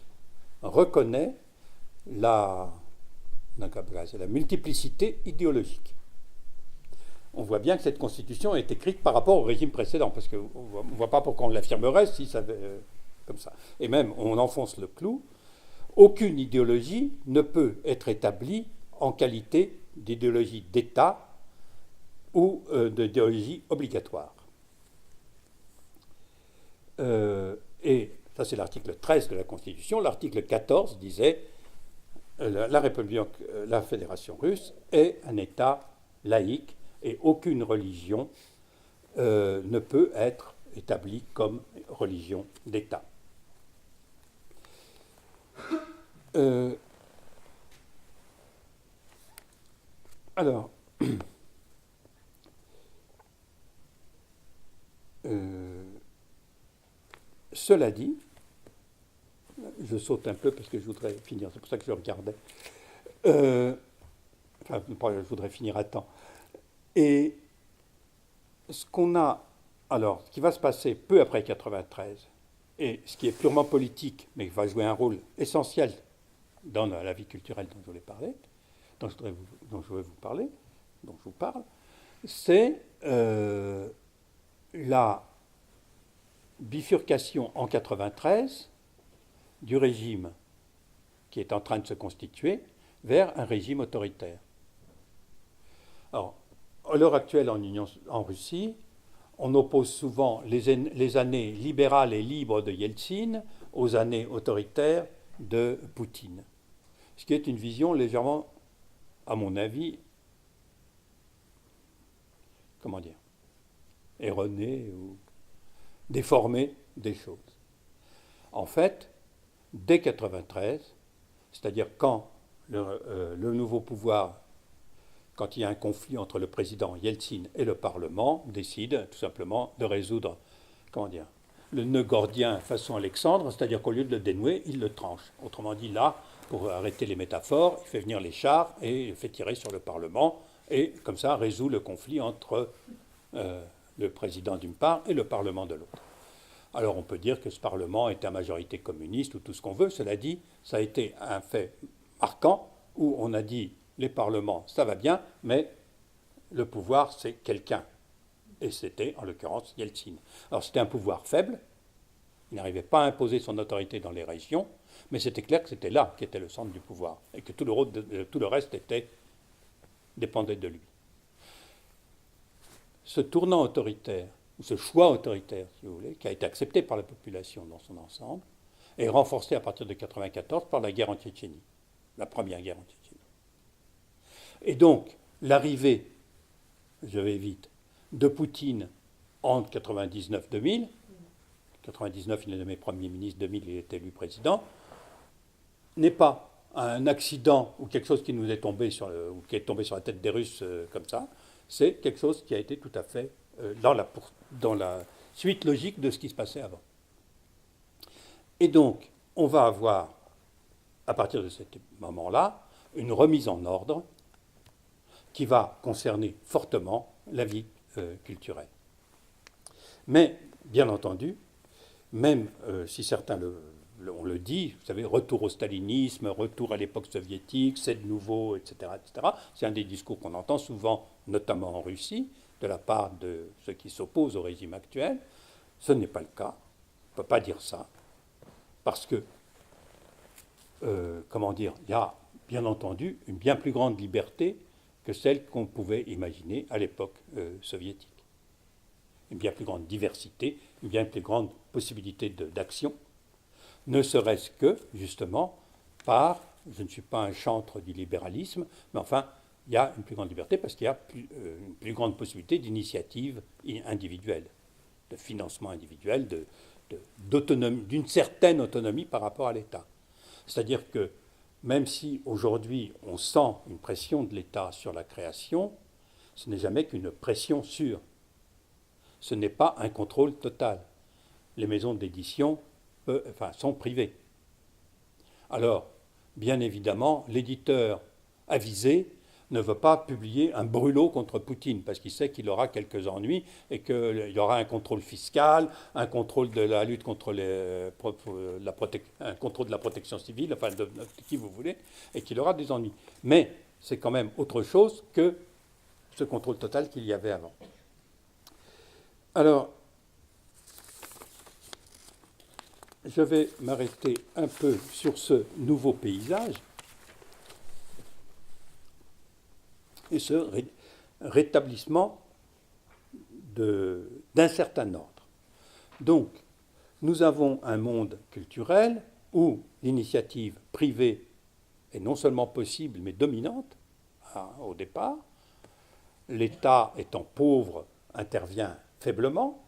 reconnaît la multiplicité idéologique. On voit bien que cette constitution est écrite par rapport au régime précédent, parce qu'on ne voit pas pourquoi on l'affirmerait si ça comme ça. Et même, on enfonce le clou, aucune idéologie ne peut être établie en qualité d'idéologie d'État ou d'idéologie obligatoire. Et ça, c'est l'article 13 de la Constitution. L'article 14 disait la Fédération russe est un État laïque et aucune religion ne peut être établie comme religion d'État. Alors, cela dit, je saute un peu parce que je voudrais finir, c'est pour ça que je regardais. Je voudrais finir à temps. Et ce qu'on a, alors, ce qui va se passer peu après 93, et ce qui est purement politique, mais qui va jouer un rôle essentiel dans la vie culturelle dont je voulais parler, dont je vous parle, c'est la bifurcation en 93 du régime qui est en train de se constituer vers un régime autoritaire. Alors, à l'heure actuelle en Russie, on oppose souvent les années libérales et libres de Yeltsin aux années autoritaires de Poutine. Ce qui est une vision légèrement, à mon avis, comment dire, erronée ou déformée des choses. En fait, dès 1993, c'est-à-dire quand le nouveau pouvoir, quand il y a un conflit entre le président Yeltsin et le Parlement, décide tout simplement de résoudre, comment dire, le nœud gordien façon Alexandre, c'est-à-dire qu'au lieu de le dénouer, il le tranche. Autrement dit, là, pour arrêter les métaphores, il fait venir les chars et fait tirer sur le Parlement, et comme ça résout le conflit entre le président d'une part et le Parlement de l'autre. Alors on peut dire que ce Parlement est à majorité communiste ou tout ce qu'on veut. Cela dit, ça a été un fait marquant où on a dit les parlements, ça va bien, mais le pouvoir, c'est quelqu'un. Et c'était, en l'occurrence, Yeltsin. Alors c'était un pouvoir faible, il n'arrivait pas à imposer son autorité dans les régions, mais c'était clair que c'était là qu'était le centre du pouvoir, et que tout le reste dépendait de lui. Ce tournant autoritaire, ou ce choix autoritaire, si vous voulez, qui a été accepté par la population dans son ensemble, est renforcé à partir de 1994 par la guerre en Tchétchénie, la première guerre en Tchétchénie. Et donc, l'arrivée, je vais vite, de Poutine entre 1999-2000, 1999 il est nommé Premier ministre, 2000 il est élu président, n'est pas un accident ou quelque chose qui nous est tombé ou qui est tombé sur la tête des Russes comme ça, c'est quelque chose qui a été tout à fait dans la suite logique de ce qui se passait avant. Et donc, on va avoir, à partir de ce moment-là, une remise en ordre qui va concerner fortement la vie culturelle. Mais, bien entendu, même si certains on le dit, vous savez, retour au stalinisme, retour à l'époque soviétique, c'est de nouveau, etc., etc. C'est un des discours qu'on entend souvent, notamment en Russie, de la part de ceux qui s'opposent au régime actuel. Ce n'est pas le cas. On ne peut pas dire ça. Parce que, comment dire, il y a bien entendu une bien plus grande liberté que celle qu'on pouvait imaginer à l'époque soviétique. Une bien plus grande diversité, une bien plus grande possibilité d'action, ne serait-ce que, justement, par, je ne suis pas un chantre du libéralisme, mais enfin, il y a une plus grande liberté parce qu'il y a une plus grande possibilité d'initiative individuelle, de financement individuel, d'autonomie, d'une certaine autonomie par rapport à l'État. C'est-à-dire que même si aujourd'hui on sent une pression de l'État sur la création, ce n'est jamais qu'une pression sûre. Ce n'est pas un contrôle total. Les maisons d'édition sont privées. Alors, bien évidemment, l'éditeur avisé ne veut pas publier un brûlot contre Poutine parce qu'il sait qu'il aura quelques ennuis et qu'il y aura un contrôle fiscal, un contrôle de la lutte contre un contrôle de la protection civile, enfin de qui vous voulez, et qu'il aura des ennuis. Mais c'est quand même autre chose que ce contrôle total qu'il y avait avant. Alors, je vais m'arrêter un peu sur ce nouveau paysage et ce rétablissement d'un certain ordre. Donc, nous avons un monde culturel où l'initiative privée est non seulement possible, mais dominante au départ. L'État étant pauvre intervient faiblement.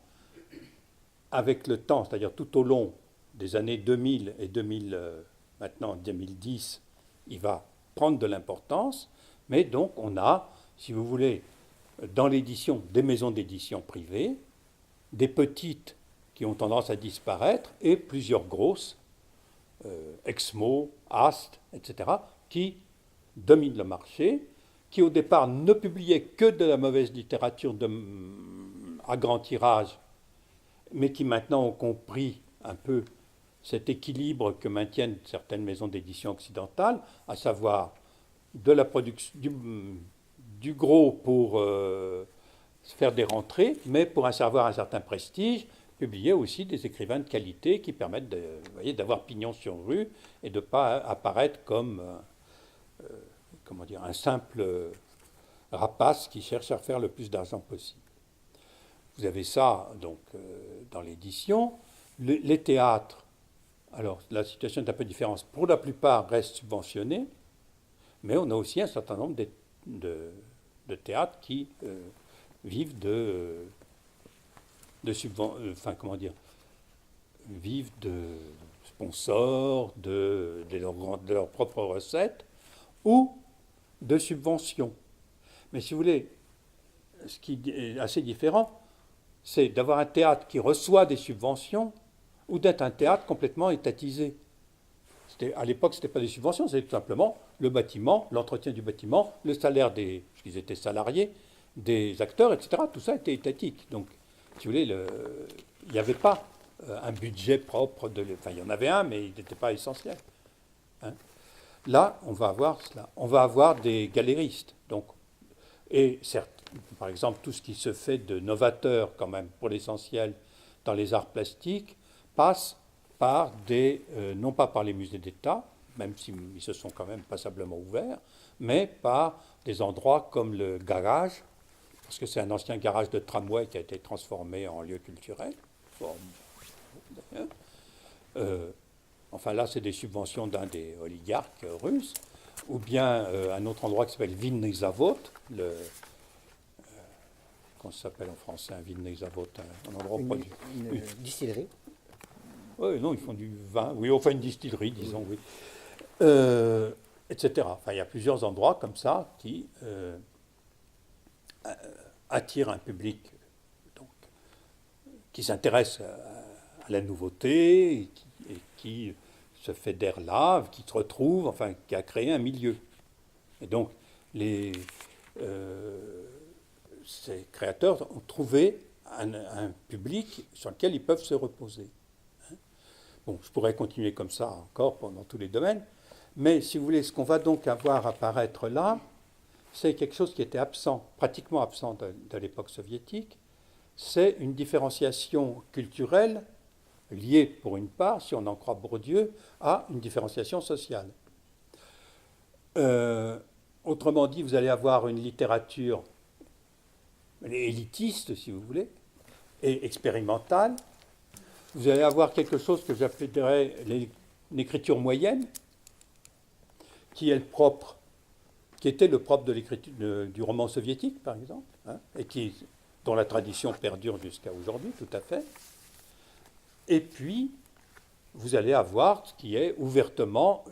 Avec le temps, c'est-à-dire tout au long des années 2000 et maintenant 2010, il va prendre de l'importance. Mais donc on a, si vous voulez, dans l'édition, des maisons d'édition privées, des petites qui ont tendance à disparaître et plusieurs grosses, Exmo, Ast, etc., qui dominent le marché, qui au départ ne publiaient que de la mauvaise littérature à grand tirage, mais qui maintenant ont compris un peu cet équilibre que maintiennent certaines maisons d'édition occidentales, à savoir de la production, du gros pour faire des rentrées, mais pour avoir un certain prestige, publier aussi des écrivains de qualité qui permettent d'avoir pignon sur rue et de ne pas apparaître comme comment dire, un simple rapace qui cherche à faire le plus d'argent possible. Vous avez ça donc dans l'édition. Les théâtres, alors la situation est un peu différente. Pour la plupart, restent subventionnés, mais on a aussi un certain nombre de théâtres qui vivent comment dire, vivent de sponsors, de leurs propres recettes ou de subventions. Mais si vous voulez, ce qui est assez différent, c'est d'avoir un théâtre qui reçoit des subventions ou d'être un théâtre complètement étatisé. À l'époque, ce n'était pas des subventions, c'était tout simplement le bâtiment, l'entretien du bâtiment, le salaire puisqu'ils étaient salariés, des acteurs, etc. Tout ça était étatique. Donc, si vous voulez, il n'y avait pas un budget propre. Enfin, il y en avait un, mais il n'était pas essentiel. Hein. Là, on va avoir cela. On va avoir des galéristes. Donc, et certes, par exemple, tout ce qui se fait de novateur, quand même, pour l'essentiel, dans les arts plastiques, passe par non pas par les musées d'État, même s'ils se sont quand même passablement ouverts, mais par des endroits comme le garage, parce que c'est un ancien garage de tramway qui a été transformé en lieu culturel. Enfin là, c'est des subventions d'un des oligarques russes, ou bien un autre endroit qui s'appelle Vinny Zavod, comment ça s'appelle en français, un Vinny Zavod, un endroit produit. Une distillerie. Oui, non, ils font du vin, oui, enfin une distillerie, disons, oui. Etc. Enfin, il y a plusieurs endroits comme ça qui attirent un public donc, qui s'intéresse à la nouveauté et qui se fédère là, qui se retrouve, enfin, qui a créé un milieu. Et donc, ces créateurs ont trouvé un public sur lequel ils peuvent se reposer. Bon, je pourrais continuer comme ça encore pendant tous les domaines, mais si vous voulez, ce qu'on va donc avoir apparaître là, c'est quelque chose qui était absent, pratiquement absent de l'époque soviétique, c'est une différenciation culturelle liée, pour une part, si on en croit Bourdieu, à une différenciation sociale. Autrement dit, vous allez avoir une littérature élitiste, si vous voulez, et expérimentale. Vous allez avoir quelque chose que j'appellerais l'écriture moyenne, qui était le propre de l'écriture du roman soviétique, par exemple, hein, et dont la tradition perdure jusqu'à aujourd'hui, tout à fait. Et puis, vous allez avoir ce qui est ouvertement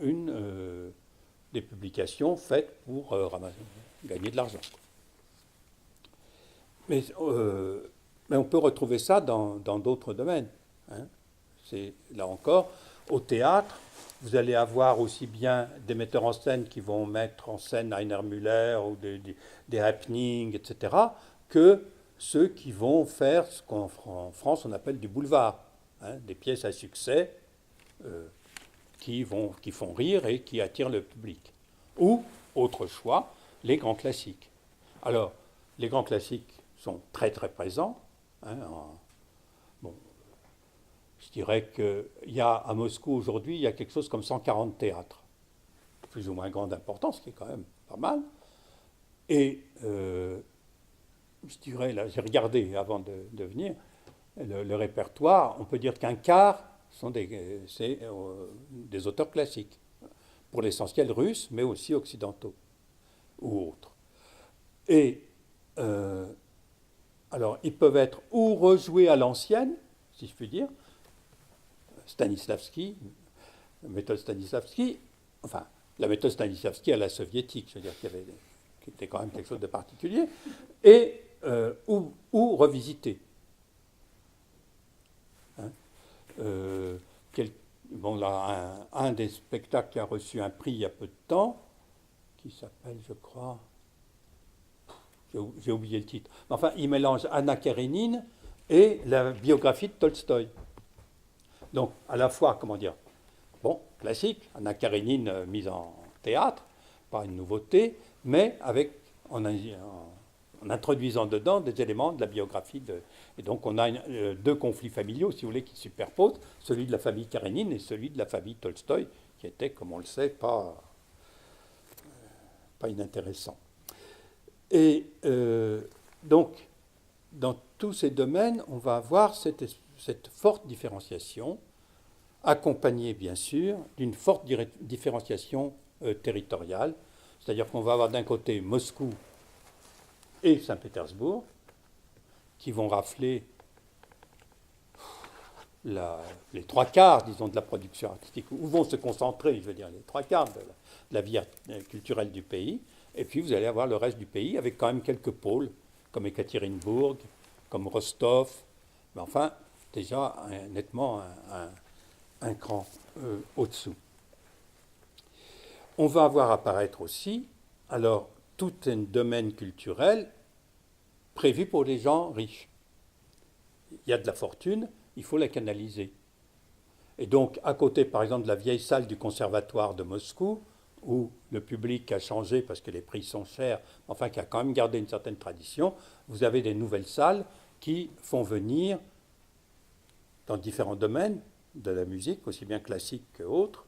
des publications faites pour gagner de l'argent. Mais on peut retrouver ça dans d'autres domaines. Hein. C'est, là encore, au théâtre, vous allez avoir aussi bien des metteurs en scène qui vont mettre en scène Heiner Müller ou des happenings, etc., que ceux qui vont faire ce qu'en France on appelle du boulevard, hein, des pièces à succès qui font rire et qui attirent le public. Ou, autre choix, les grands classiques. Alors, les grands classiques sont très très présents. Hein, je dirais qu'il y a à Moscou aujourd'hui, il y a quelque chose comme 140 théâtres, plus ou moins grande importance, ce qui est quand même pas mal. Et je dirais, là, j'ai regardé avant de venir, le répertoire, on peut dire qu'un quart c'est des auteurs classiques, pour l'essentiel russes, mais aussi occidentaux ou autres. Et alors, ils peuvent être ou rejoués à l'ancienne, si je puis dire, Stanislavski, la méthode Stanislavski, enfin, la méthode Stanislavski à la soviétique, c'est-à-dire qui était quand même quelque chose de particulier, et ou revisité. Hein, là, un des spectacles qui a reçu un prix il y a peu de temps, qui s'appelle, je crois, j'ai oublié le titre, enfin, il mélange Anna Karénine et la biographie de Tolstoï. Donc, à la fois, comment dire, bon, classique, Anna Karénine mise en théâtre, pas une nouveauté, mais avec, en introduisant dedans des éléments de la biographie. Et donc on a deux conflits familiaux, si vous voulez, qui se superposent, celui de la famille Karénine et celui de la famille Tolstoï, qui était, comme on le sait, pas inintéressant. Et donc, dans tous ces domaines, on va avoir cette forte différenciation, accompagnée, bien sûr, d'une forte différenciation territoriale. C'est-à-dire qu'on va avoir d'un côté Moscou et Saint-Pétersbourg, qui vont rafler les trois quarts, disons, de la production artistique, où vont se concentrer, je veux dire, les trois quarts de la vie culturelle du pays. Et puis vous allez avoir le reste du pays, avec quand même quelques pôles, comme Ekaterinbourg, comme Rostov, mais enfin, déjà nettement un cran au-dessous. On va avoir apparaître aussi, alors, tout un domaine culturel prévu pour les gens riches. Il y a de la fortune, il faut la canaliser. Et donc, à côté, par exemple, de la vieille salle du conservatoire de Moscou, où le public a changé parce que les prix sont chers, enfin qui a quand même gardé une certaine tradition, vous avez des nouvelles salles qui font venir, dans différents domaines de la musique, aussi bien classique qu'autres,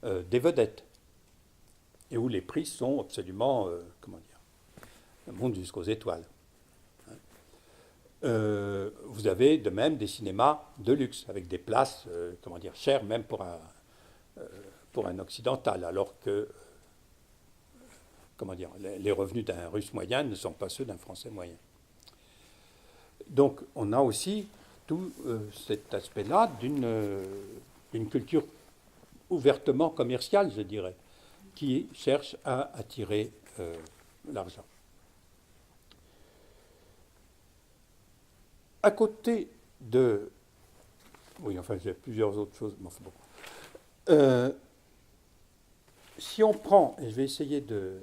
des vedettes. Et où les prix sont absolument, montent jusqu'aux étoiles. Vous avez de même des cinémas de luxe, avec des places, chères même pour un occidental, alors que, les revenus d'un Russe moyen ne sont pas ceux d'un Français moyen. Donc, on a aussi tout cet aspect-là d'une culture ouvertement commerciale, je dirais, qui cherche à attirer l'argent. À côté de... Oui, enfin, j'ai plusieurs autres choses, mais enfin bon. Si on prend, et je vais essayer de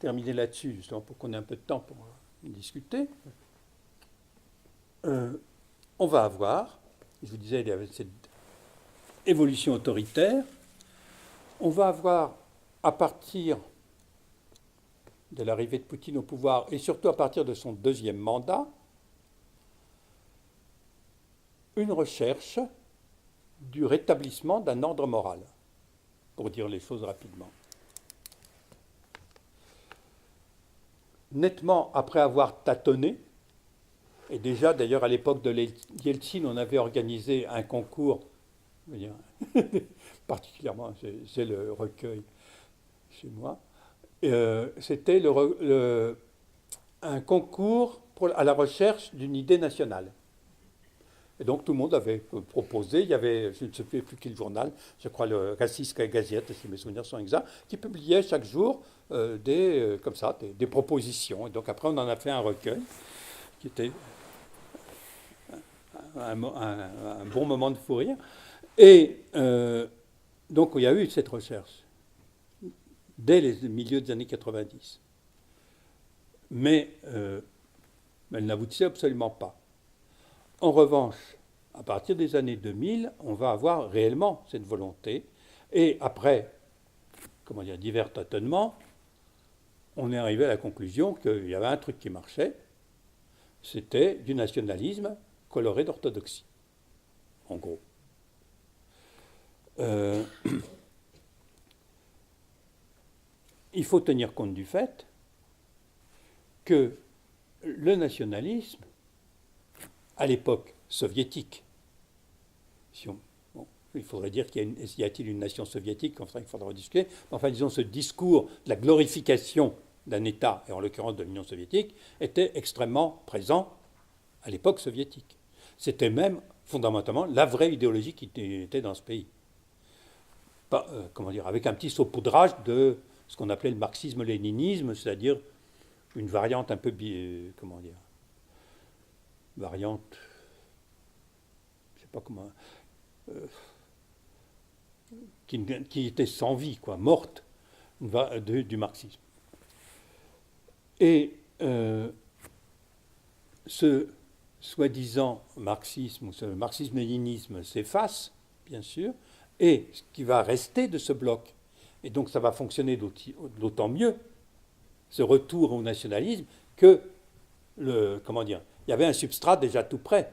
terminer là-dessus, justement pour qu'on ait un peu de temps pour discuter, on va avoir, je vous disais, il y avait cette évolution autoritaire, on va avoir, à partir de l'arrivée de Poutine au pouvoir, et surtout à partir de son deuxième mandat, une recherche du rétablissement d'un ordre moral, pour dire les choses rapidement. Nettement après avoir tâtonné, et déjà d'ailleurs à l'époque de Yeltsin, on avait organisé un concours, particulièrement, j'ai le recueil chez moi, c'était un concours à la recherche d'une idée nationale. Et donc tout le monde avait proposé, il y avait, je ne sais plus quel journal, je crois le Rossiyskaya Gazeta, si mes souvenirs sont exacts, qui publiait chaque jour des propositions. Et donc après on en a fait un recueil, qui était un bon moment de fou rire. Et donc il y a eu cette recherche, dès les milieux des années 90. Mais elle n'aboutissait absolument pas. En revanche, à partir des années 2000, on va avoir réellement cette volonté. Et après, divers tâtonnements, on est arrivé à la conclusion qu'il y avait un truc qui marchait, c'était du nationalisme coloré d'orthodoxie, en gros. Il faut tenir compte du fait que le nationalisme, à l'époque soviétique, il faudrait dire y a-t-il une nation soviétique, enfin il faudra rediscuter, mais enfin disons ce discours de la glorification d'un État, et en l'occurrence de l'Union soviétique, était extrêmement présent à l'époque soviétique. C'était même fondamentalement la vraie idéologie qui était dans ce pays. Avec un petit saupoudrage de ce qu'on appelait le marxisme-léninisme, c'est-à-dire une variante un peu, variante, je ne sais pas comment, qui était sans vie, morte, du marxisme. Et ce soi-disant marxisme, ou ce marxisme-léninisme s'efface, bien sûr, et ce qui va rester de ce bloc, et donc ça va fonctionner d'autant mieux, ce retour au nationalisme, que comment dire, il y avait un substrat déjà tout prêt.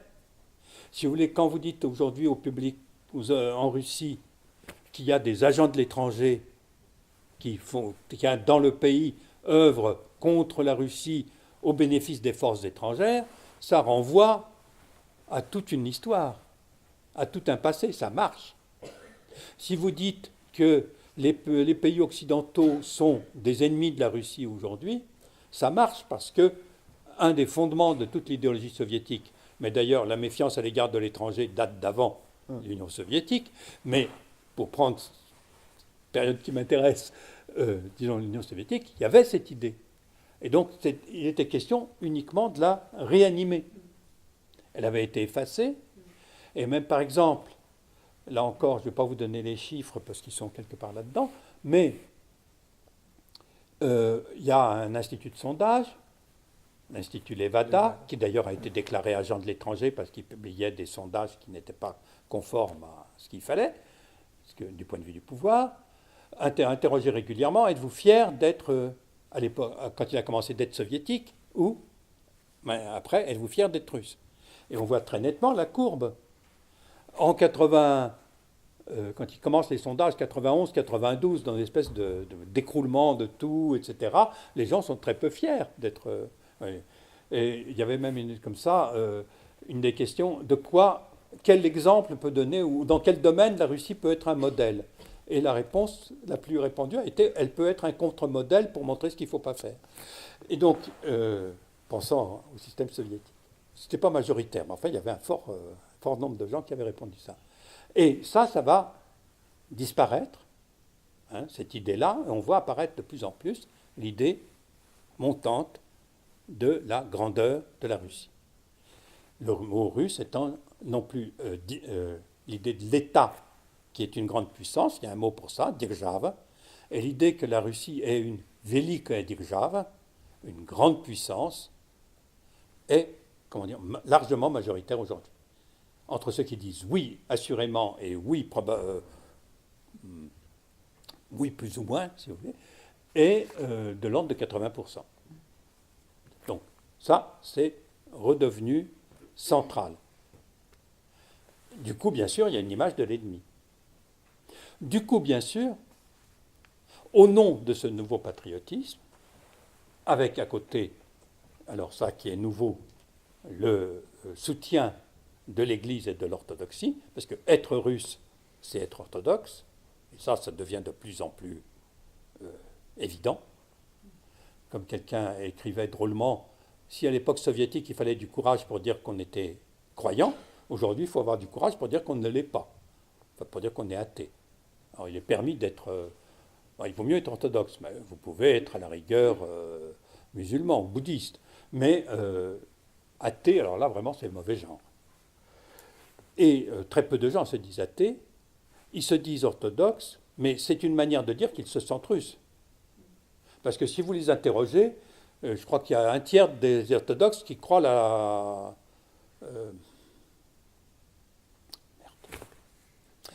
Si vous voulez, quand vous dites aujourd'hui au public en Russie qu'il y a des agents de l'étranger qui dans le pays œuvrent contre la Russie au bénéfice des forces étrangères, ça renvoie à toute une histoire, à tout un passé, ça marche. Si vous dites que les pays occidentaux sont des ennemis de la Russie aujourd'hui, ça marche parce que un des fondements de toute l'idéologie soviétique, mais d'ailleurs la méfiance à l'égard de l'étranger date d'avant l'Union soviétique, mais pour prendre la période qui m'intéresse, disons l'Union soviétique, il y avait cette idée. Et donc il était question uniquement de la réanimer. Elle avait été effacée, et même par exemple, là encore, je ne vais pas vous donner les chiffres parce qu'ils sont quelque part là-dedans, mais il y a un institut de sondage, l'Institut Levada, qui d'ailleurs a été déclaré agent de l'étranger parce qu'il publiait des sondages qui n'étaient pas conformes à ce qu'il fallait, du point de vue du pouvoir, interrogé régulièrement, êtes-vous fier d'être, à l'époque, quand il a commencé d'être soviétique, ou après, êtes-vous fier d'être russe? Et on voit très nettement la courbe. En 80, quand il commence les sondages, 91, 92, dans une espèce d'écroulement de tout, etc., les gens sont très peu fiers d'être... oui. Et il y avait même comme ça une des questions de quel exemple peut donner ou dans quel domaine la Russie peut être un modèle. Et la réponse la plus répandue a été elle peut être un contre-modèle pour montrer ce qu'il ne faut pas faire. Et donc, pensant au système soviétique, ce n'était pas majoritaire, mais enfin il y avait un fort nombre de gens qui avaient répondu ça. Et ça va disparaître, hein, cette idée-là, et on voit apparaître de plus en plus l'idée montante de la grandeur de la Russie. Le mot russe étant non plus l'idée de l'État qui est une grande puissance, il y a un mot pour ça, Держава, et l'idée que la Russie est une Великая Держава, une grande puissance, est largement majoritaire aujourd'hui. Entre ceux qui disent oui, assurément, et oui, oui plus ou moins, si vous voulez, et de l'ordre de 80%. Donc, ça, c'est redevenu central. Du coup, bien sûr, il y a une image de l'ennemi. Du coup, bien sûr, au nom de ce nouveau patriotisme, avec à côté, alors ça qui est nouveau, le soutien de l'Église et de l'orthodoxie, parce que être russe, c'est être orthodoxe, et ça devient de plus en plus évident. Comme quelqu'un écrivait drôlement, si à l'époque soviétique il fallait du courage pour dire qu'on était croyant, aujourd'hui il faut avoir du courage pour dire qu'on ne l'est pas, enfin, pour dire qu'on est athée. Alors il est permis d'être... il vaut mieux être orthodoxe, mais vous pouvez être à la rigueur musulman ou bouddhiste, mais athée, alors là vraiment c'est le mauvais genre. Et très peu de gens se disent athées, ils se disent orthodoxes, mais c'est une manière de dire qu'ils se sentent russes. Parce que si vous les interrogez, je crois qu'il y a un tiers des orthodoxes qui croient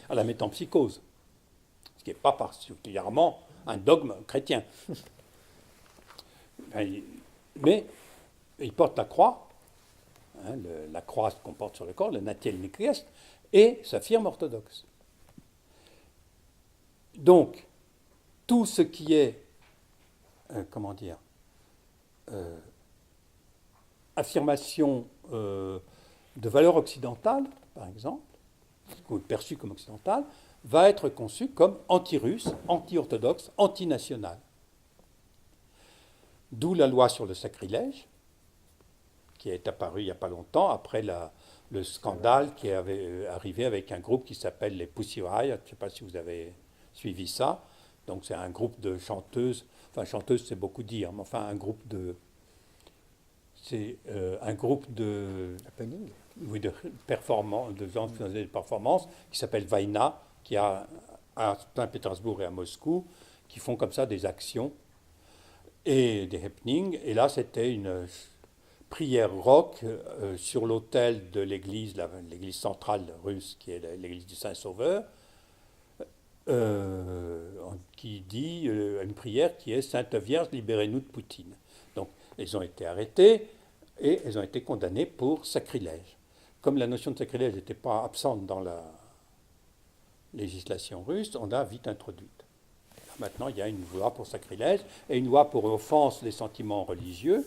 à la métempsychose, ce qui n'est pas particulièrement un dogme chrétien. Mais ils portent la croix, hein, la croix qu'on porte sur le corps, le natelny krest, et s'affirment orthodoxes. Donc, tout ce qui est, affirmation de valeur occidentale, par exemple, perçue comme occidentale, va être conçue comme anti-russe, anti-orthodoxe, anti-nationale. D'où la loi sur le sacrilège, qui est apparue il n'y a pas longtemps, après le scandale qui avait arrivé avec un groupe qui s'appelle les Pussy Riot. Je ne sais pas si vous avez suivi ça. Donc c'est un groupe de chanteuses, enfin chanteuses c'est beaucoup dire, mais enfin un groupe de... C'est un groupe de... Happening. Oui, de gens qui faisaient des performances, qui s'appelle Vaina, qui a à Saint-Pétersbourg et à Moscou, qui font comme ça des actions et des happenings. Et là, c'était une prière rock sur l'autel de l'église centrale russe, qui est l'église du Saint-Sauveur, qui dit une prière qui est « Sainte Vierge, libérez-nous de Poutine ». Donc, ils ont été arrêtés. et elles ont été condamnées pour sacrilège. Comme la notion de sacrilège n'était pas absente dans la législation russe, on l'a vite introduite. Maintenant, il y a une loi pour sacrilège et une loi pour offense des sentiments religieux.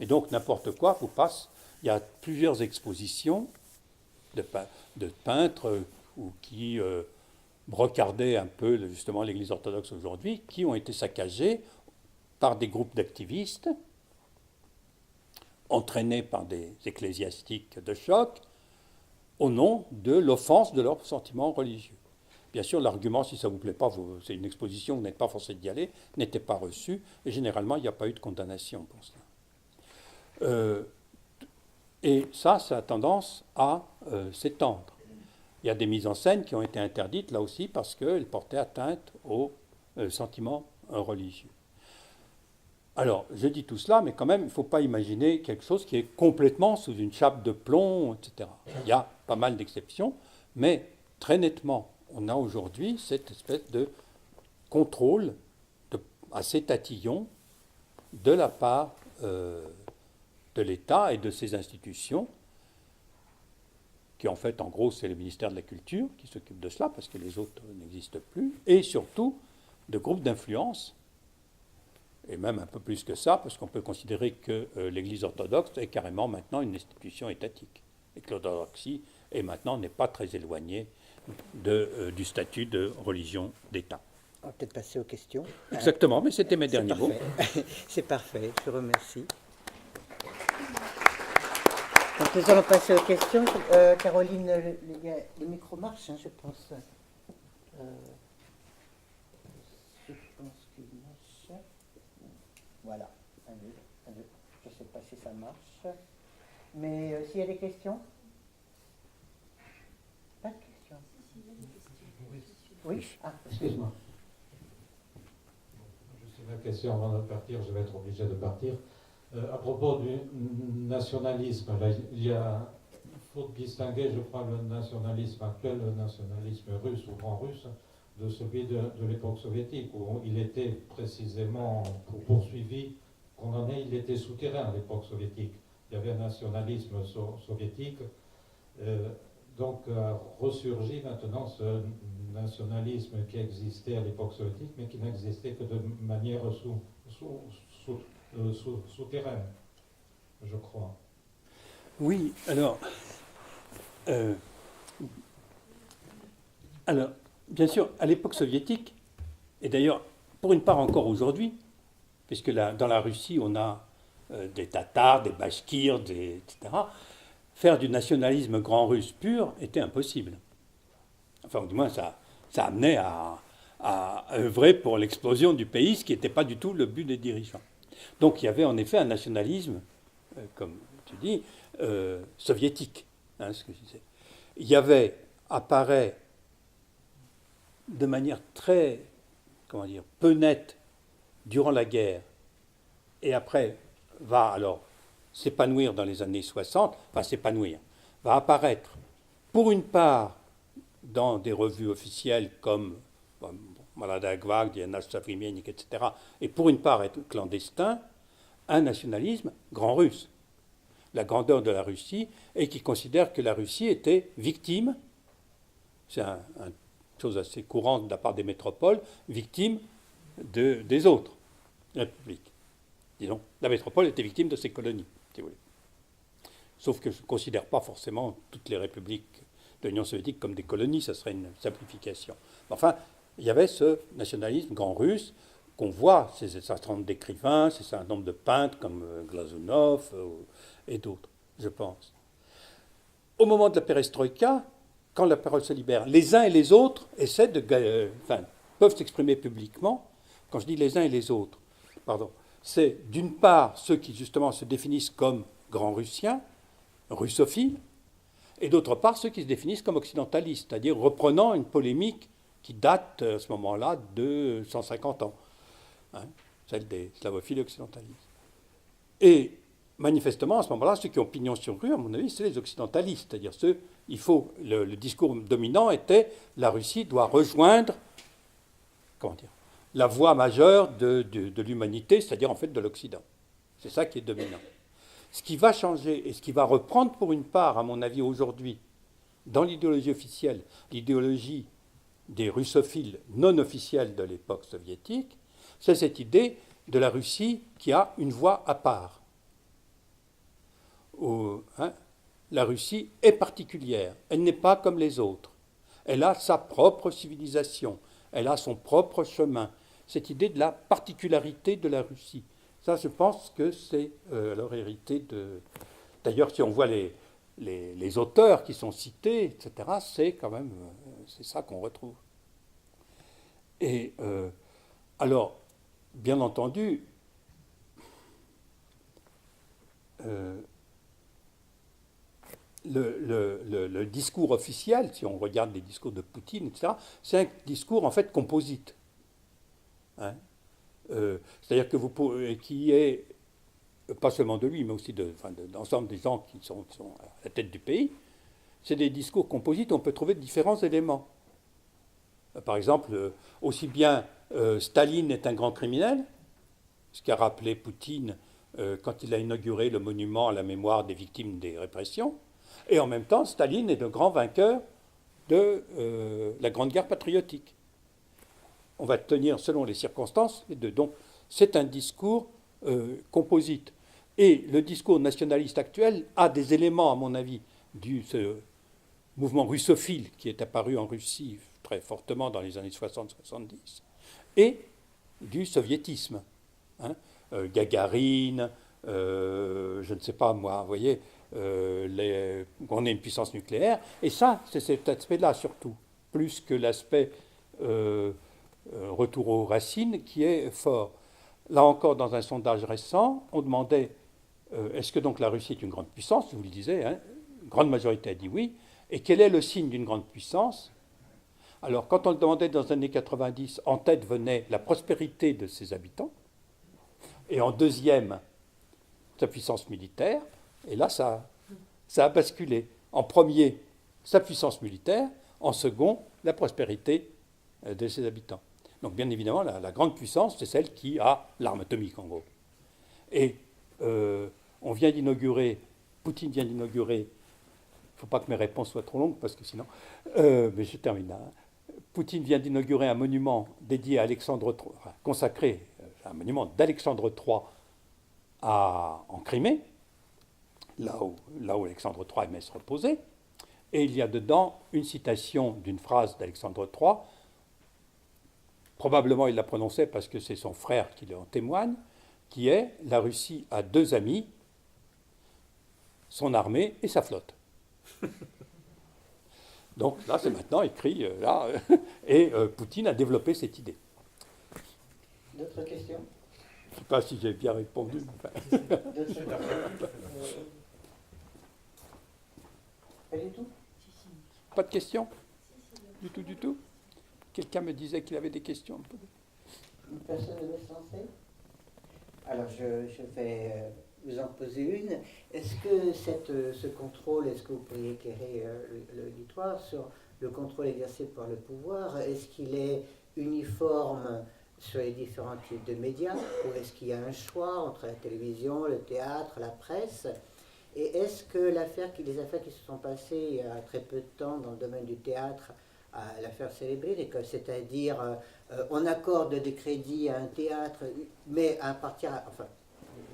Et donc, n'importe quoi vous passe. Il y a plusieurs expositions de peintres qui brocardaient un peu justement l'Église orthodoxe aujourd'hui, qui ont été saccagés par des groupes d'activistes, entraînés par des ecclésiastiques de choc, au nom de l'offense de leurs sentiments religieux. Bien sûr, l'argument, si ça ne vous plaît pas, c'est une exposition, vous n'êtes pas forcé d'y aller, n'était pas reçu, et généralement, il n'y a pas eu de condamnation pour cela. Et ça a tendance à s'étendre. Il y a des mises en scène qui ont été interdites, là aussi, parce qu'elles portaient atteinte aux sentiments religieux. Alors, je dis tout cela, mais quand même, il ne faut pas imaginer quelque chose qui est complètement sous une chape de plomb, etc. Il y a pas mal d'exceptions, mais très nettement, on a aujourd'hui cette espèce de contrôle assez tatillon de la part de l'État et de ses institutions, qui en fait, en gros, c'est le ministère de la Culture qui s'occupe de cela, parce que les autres n'existent plus, et surtout de groupes d'influence, et même un peu plus que ça, parce qu'on peut considérer que l'Église orthodoxe est carrément maintenant une institution étatique, et que l'orthodoxie n'est pas très éloignée du statut de religion d'État. On va peut-être passer aux questions. Exactement, mais c'était mes derniers mots. C'est parfait, je vous remercie. Donc nous allons passer aux questions. Caroline, les micros marchent, hein, je pense. Je pense qu'ils marchent. Voilà, un, deux. Je ne sais pas si ça marche. Mais s'il y a des questions? Pas de questions. Oui. Ah, excuse-moi. Juste une question avant de partir, je vais être obligé de partir. À propos du nationalisme, là, il faut distinguer, je crois, le nationalisme actuel, le nationalisme russe ou grand russe, de celui de l'époque soviétique, où il était précisément poursuivi, condamné, il était souterrain à l'époque soviétique. Il y avait un nationalisme soviétique. Donc ressurgit maintenant ce nationalisme qui existait à l'époque soviétique, mais qui n'existait que de manière souterraine, je crois. Oui, alors, bien sûr, à l'époque soviétique, et d'ailleurs, pour une part encore aujourd'hui, puisque dans la Russie, on a des Tatars, des Bachkirs, etc., faire du nationalisme grand russe pur était impossible. Enfin, du moins, ça amenait à œuvrer pour l'explosion du pays, ce qui n'était pas du tout le but des dirigeants. Donc, il y avait en effet un nationalisme, comme tu dis, soviétique. Hein, ce que je disais. Il y avait, apparaît de manière très, peu nette durant la guerre, et après va alors s'épanouir dans les années 60, va apparaître pour une part dans des revues officielles comme Malada Gvardia, Nash Savrimiennik, etc., et pour une part être clandestin, un nationalisme grand russe, la grandeur de la Russie, et qui considère que la Russie était victime, c'est une chose assez courante de la part des métropoles, victime des autres républiques. Disons, la métropole était victime de ses colonies, si vous voulez. Sauf que je ne considère pas forcément toutes les républiques de l'Union soviétique comme des colonies, ça serait une simplification. Enfin, il y avait ce nationalisme grand russe qu'on voit, c'est un certain nombre d'écrivains, c'est un certain nombre de peintres comme Glazunov et d'autres, je pense. Au moment de la perestroïka, quand la parole se libère, les uns et les autres essaient peuvent s'exprimer publiquement. Quand je dis les uns et les autres, c'est d'une part ceux qui justement se définissent comme grands russiens, russophiles, et d'autre part ceux qui se définissent comme occidentalistes, c'est-à-dire reprenant une polémique qui date à ce moment-là de 150 ans, celle des slavophiles occidentalistes. Et manifestement, à ce moment-là, ceux qui ont pignon sur rue, à mon avis, c'est les occidentalistes, c'est-à-dire le discours dominant était la Russie doit rejoindre, la voie majeure de l'humanité, c'est-à-dire en fait de l'Occident. C'est ça qui est dominant. Ce qui va changer et ce qui va reprendre pour une part, à mon avis, aujourd'hui, dans l'idéologie officielle, l'idéologie des russophiles non officiels de l'époque soviétique, c'est cette idée de la Russie qui a une voix à part. La Russie est particulière, elle n'est pas comme les autres. Elle a sa propre civilisation, elle a son propre chemin. Cette idée de la particularité de la Russie. Ça, je pense que c'est leur hérité de... D'ailleurs, si on voit les auteurs qui sont cités, etc., c'est quand même c'est ça qu'on retrouve. Et alors, bien entendu, le discours officiel, si on regarde les discours de Poutine, etc., c'est un discours en fait composite. Hein. C'est-à-dire que qui est pas seulement de lui, mais aussi de l'ensemble des gens qui sont à la tête du pays, c'est des discours composites, on peut trouver différents éléments. Par exemple, aussi bien Staline est un grand criminel, ce qu'a rappelé Poutine quand il a inauguré le monument à la mémoire des victimes des répressions, et en même temps, Staline est le grand vainqueur de la Grande Guerre patriotique. On va tenir selon les circonstances les deux. Donc, c'est un discours composite. Et le discours nationaliste actuel a des éléments, à mon avis, ce mouvement russophile qui est apparu en Russie très fortement dans les années 60-70, et du soviétisme. Hein. Gagarine, je ne sais pas moi, vous voyez, on est une puissance nucléaire, et ça, c'est cet aspect-là surtout, plus que l'aspect retour aux racines qui est fort. Là encore, dans un sondage récent, on demandait est-ce que donc la Russie est une grande puissance, je vous le disais, hein, une grande majorité a dit oui, et quel est le signe d'une grande puissance? Alors, quand on le demandait dans les années 90, en tête venait la prospérité de ses habitants, et en deuxième, sa puissance militaire, et là, ça a basculé. En premier, sa puissance militaire, en second, la prospérité de ses habitants. Donc, bien évidemment, la grande puissance, c'est celle qui a l'arme atomique, en gros. Et on vient d'inaugurer, Poutine vient d'inaugurer, il ne faut pas que mes réponses soient trop longues, parce que sinon, mais je termine là. Poutine vient d'inaugurer un monument dédié à Alexandre III, enfin, consacré, un monument d'Alexandre III en Crimée, là où Alexandre III aimait se reposer, et il y a dedans une citation d'une phrase d'Alexandre III, probablement il l'a prononcée parce que c'est son frère qui en témoigne, qui est « La Russie a deux amis, son armée et sa flotte ». Donc là, c'est maintenant écrit, là, et Poutine a développé cette idée. D'autres questions? Je ne sais pas si j'ai bien répondu. Pas du tout? Pas de questions? Du tout. Quelqu'un me disait qu'il avait des questions. Une personne ne veut se lancer? Alors, je vais vous en poser une. Est-ce que ce contrôle, est-ce que vous pourriez éclairer l'auditoire sur le contrôle exercé par le pouvoir? Est-ce qu'il est uniforme sur les différents types de médias, ou est-ce qu'il y a un choix entre la télévision, le théâtre, la presse? Et est-ce que les affaires qui se sont passées il y a très peu de temps dans le domaine du théâtre, l'affaire célébrée, c'est-à-dire on accorde des crédits à un théâtre, mais à partir, enfin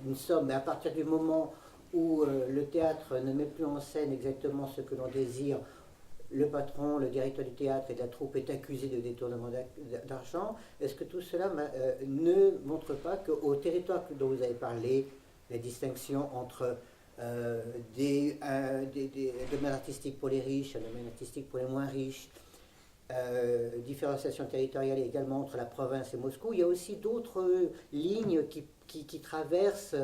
une somme, mais à partir du moment où le théâtre ne met plus en scène exactement ce que l'on désire, le patron, le directeur du théâtre et de la troupe est accusé de détournement d'argent. Est-ce que tout cela ne montre pas qu'au territoire dont vous avez parlé, la distinction entre des domaines artistiques pour les riches, un domaine artistique pour les moins riches, différenciation territoriale également entre la province et Moscou, il y a aussi d'autres lignes qui traversent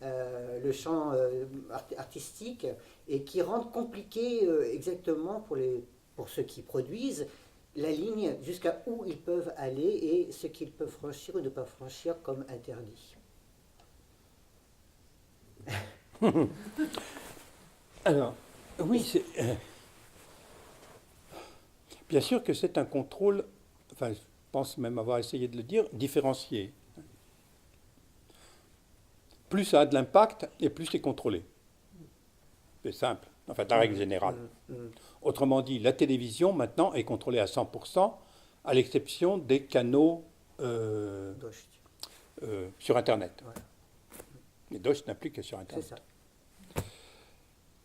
le champ artistique et qui rendent compliqué exactement pour ceux qui produisent la ligne jusqu'à où ils peuvent aller et ce qu'ils peuvent franchir ou ne pas franchir comme interdit. Alors, oui, c'est... bien sûr que c'est un contrôle, enfin, je pense même avoir essayé de le dire, différencié. plus ça a de l'impact et plus c'est contrôlé. C'est simple, en fait, la règle générale. Autrement dit, la télévision, maintenant, est contrôlée à 100%, à l'exception des canaux sur Internet. Voilà. Les Dosh n'a plus que sur Internet. C'est ça.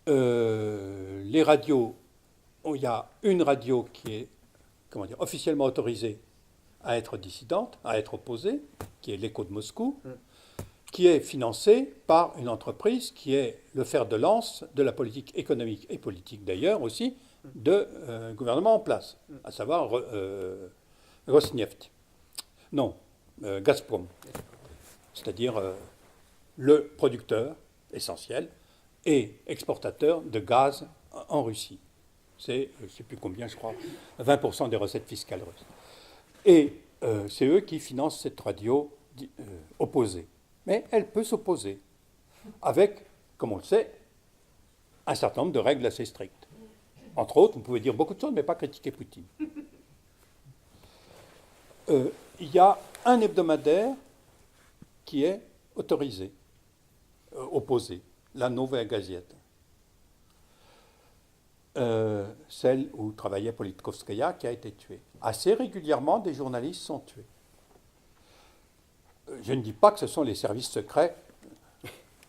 Les radios, il y a une radio qui est officiellement autorisée à être dissidente, à être opposée, qui est l'Écho de Moscou, qui est financée par une entreprise qui est le fer de lance de la politique économique et politique d'ailleurs aussi de gouvernement en place, à savoir Rosneft. Non, Gazprom. C'est-à-dire le producteur essentiel et exportateur de gaz en Russie. C'est, je ne sais plus combien, je crois, 20% des recettes fiscales russes. Et c'est eux qui financent cette radio opposée. Mais elle peut s'opposer avec, comme on le sait, un certain nombre de règles assez strictes. Entre autres, vous pouvez dire beaucoup de choses, mais pas critiquer Poutine. Il y a un hebdomadaire qui est autorisé, opposé, la Novaya Gazeta. Celle où travaillait Politkovskaya, qui a été tuée. Assez régulièrement, des journalistes sont tués. Je ne dis pas que ce sont les services secrets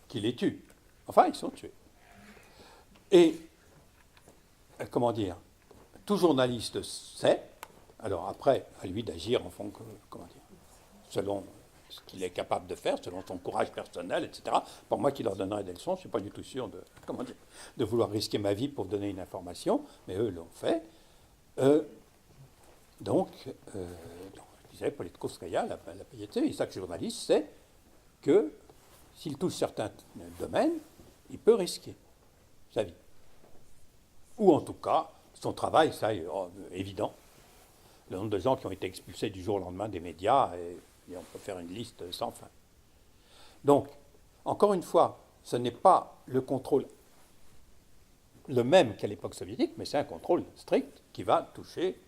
qui les tuent. Enfin, ils sont tués. Et, comment dire, tout journaliste sait, alors après, à lui d'agir en fond, comment dire, selon ce qu'il est capable de faire, selon son courage personnel, etc. Pour moi qui leur donnerais des leçons, je ne suis pas du tout sûr de vouloir risquer ma vie pour donner une information, mais eux l'ont fait. Donc, je disais, Politkovskaya, la pailleté, et chaque journaliste sait que s'il touche certains domaines, il peut risquer sa vie. Ou en tout cas, son travail, ça est évident. Le nombre de gens qui ont été expulsés du jour au lendemain des médias, et on peut faire une liste sans fin. Donc, encore une fois, ce n'est pas le contrôle le même qu'à l'époque soviétique, mais c'est un contrôle strict qui va toucher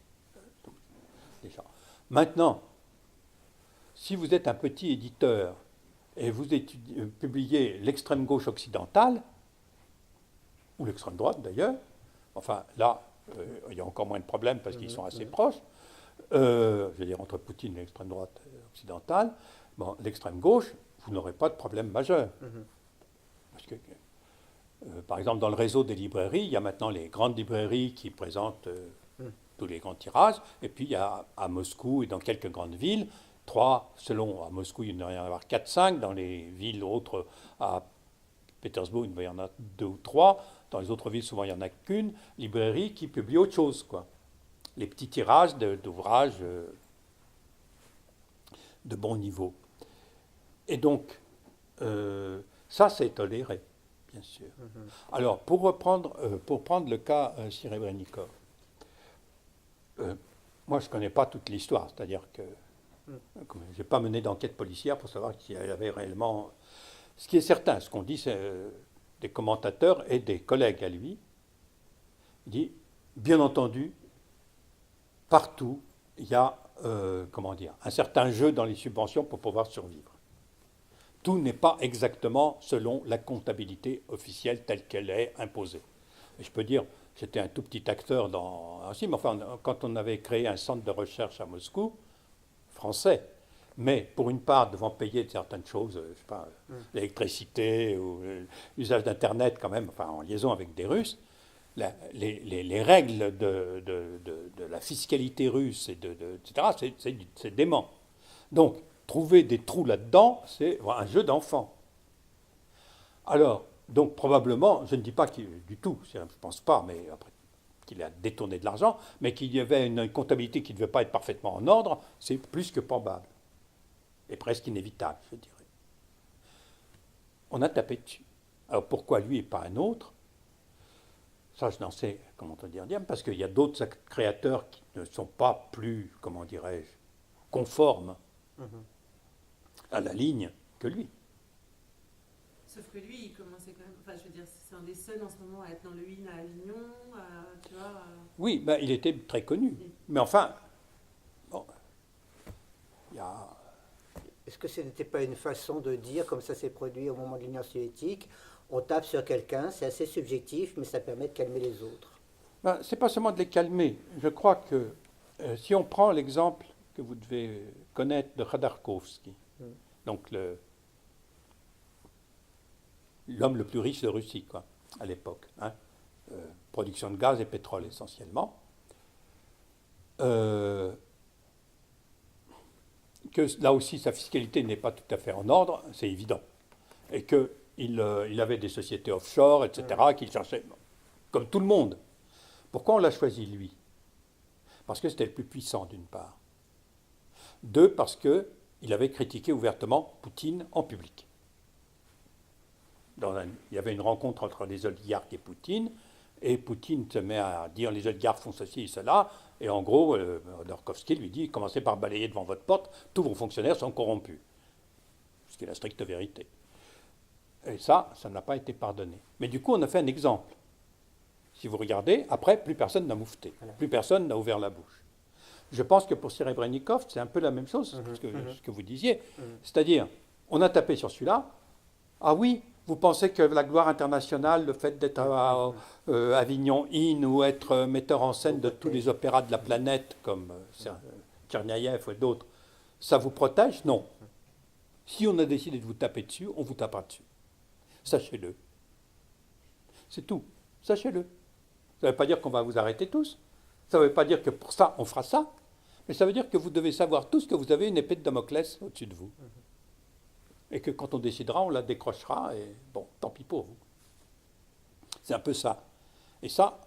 les gens. Maintenant, si vous êtes un petit éditeur et vous publiez l'extrême gauche occidentale, ou l'extrême droite d'ailleurs, enfin là, il y a encore moins de problèmes parce qu'ils sont assez proches, je veux dire entre Poutine et l'extrême droite occidentale, bon, l'extrême gauche, vous n'aurez pas de problème majeur. Parce que, par exemple, dans le réseau des librairies, il y a maintenant les grandes librairies qui présentent tous les grands tirages, et puis il y a à Moscou et dans quelques grandes villes, selon à Moscou, il doit y en avoir 4-5, dans les villes autres, à Pétersbourg, il doit y en avoir 2 ou 3, dans les autres villes, souvent il n'y en a qu'une, librairie qui publie autre chose, quoi. Les petits tirages d'ouvrages de bon niveau. Et donc, ça, c'est toléré, bien sûr. Alors, pour prendre le cas Serebrennikov, moi, je ne connais pas toute l'histoire, c'est-à-dire que je n'ai pas mené d'enquête policière pour savoir qu'il y avait réellement... Ce qui est certain, ce qu'on dit, c'est des commentateurs et des collègues à lui, il dit, bien entendu, partout, il y a un certain jeu dans les subventions pour pouvoir survivre. Tout n'est pas exactement selon la comptabilité officielle telle qu'elle est imposée. Et je peux dire, j'étais un tout petit acteur mais enfin, quand on avait créé un centre de recherche à Moscou, français, mais pour une part devant payer certaines choses, je ne sais pas, l'électricité ou l'usage d'Internet quand même, enfin en liaison avec des Russes, les règles de la fiscalité russe, etc., c'est dément. Donc, trouver des trous là-dedans, c'est un jeu d'enfant. Alors, donc probablement, je ne dis pas du tout, je ne pense pas, mais après qu'il a détourné de l'argent, mais qu'il y avait une comptabilité qui ne devait pas être parfaitement en ordre, c'est plus que probable. Et presque inévitable, je dirais. On a tapé dessus. Alors pourquoi lui et pas un autre ? Ça, je n'en sais, comment te dire, parce qu'il y a d'autres créateurs qui ne sont pas plus, comment dirais-je, conformes à la ligne que lui. Sauf que lui, il commençait quand même, enfin je veux dire, c'est un des seuls en ce moment à être dans le win à Avignon, tu vois. Oui, il était très connu. Mais enfin, bon, il y a... Est-ce que ce n'était pas une façon de dire, comme ça s'est produit au moment de l'Union soviétique, on tape sur quelqu'un, c'est assez subjectif, mais ça permet de calmer les autres? Ben, ce n'est pas seulement de les calmer. Je crois que si on prend l'exemple que vous devez connaître de Khodorkovsky, donc l'homme le plus riche de Russie, quoi, à l'époque, hein, production de gaz et pétrole essentiellement, que là aussi sa fiscalité n'est pas tout à fait en ordre, c'est évident, et qu'il avait des sociétés offshore, etc., qu'il cherchait, comme tout le monde. Pourquoi on l'a choisi, lui? Parce que c'était le plus puissant, d'une part. Deux, parce qu'il avait critiqué ouvertement Poutine en public. Il y avait une rencontre entre les oligarques et Poutine se met à dire les oligarques font ceci et cela, et en gros, Khodorkovsky lui dit commencez par balayer devant votre porte, tous vos fonctionnaires sont corrompus. Ce qui est la stricte vérité. Et ça n'a pas été pardonné. Mais du coup, on a fait un exemple. Si vous regardez, après, plus personne n'a moufté, plus personne n'a ouvert la bouche. Je pense que pour Serebrennikov, c'est un peu la même chose, ce que vous disiez. C'est-à-dire, on a tapé sur celui-là. Ah oui, vous pensez que la gloire internationale, le fait d'être à Avignon Inn ou être metteur en scène de tous les opéras de la planète, comme Tcherniaïev ou d'autres, ça vous protège? Non. Si on a décidé de vous taper dessus, on vous tapera dessus. Sachez-le. C'est tout. Sachez-le. Ça ne veut pas dire qu'on va vous arrêter tous. Ça ne veut pas dire que pour ça, on fera ça. Mais ça veut dire que vous devez savoir tous que vous avez une épée de Damoclès au-dessus de vous. Et que quand on décidera, on la décrochera. Et bon, tant pis pour vous. C'est un peu ça. Et ça,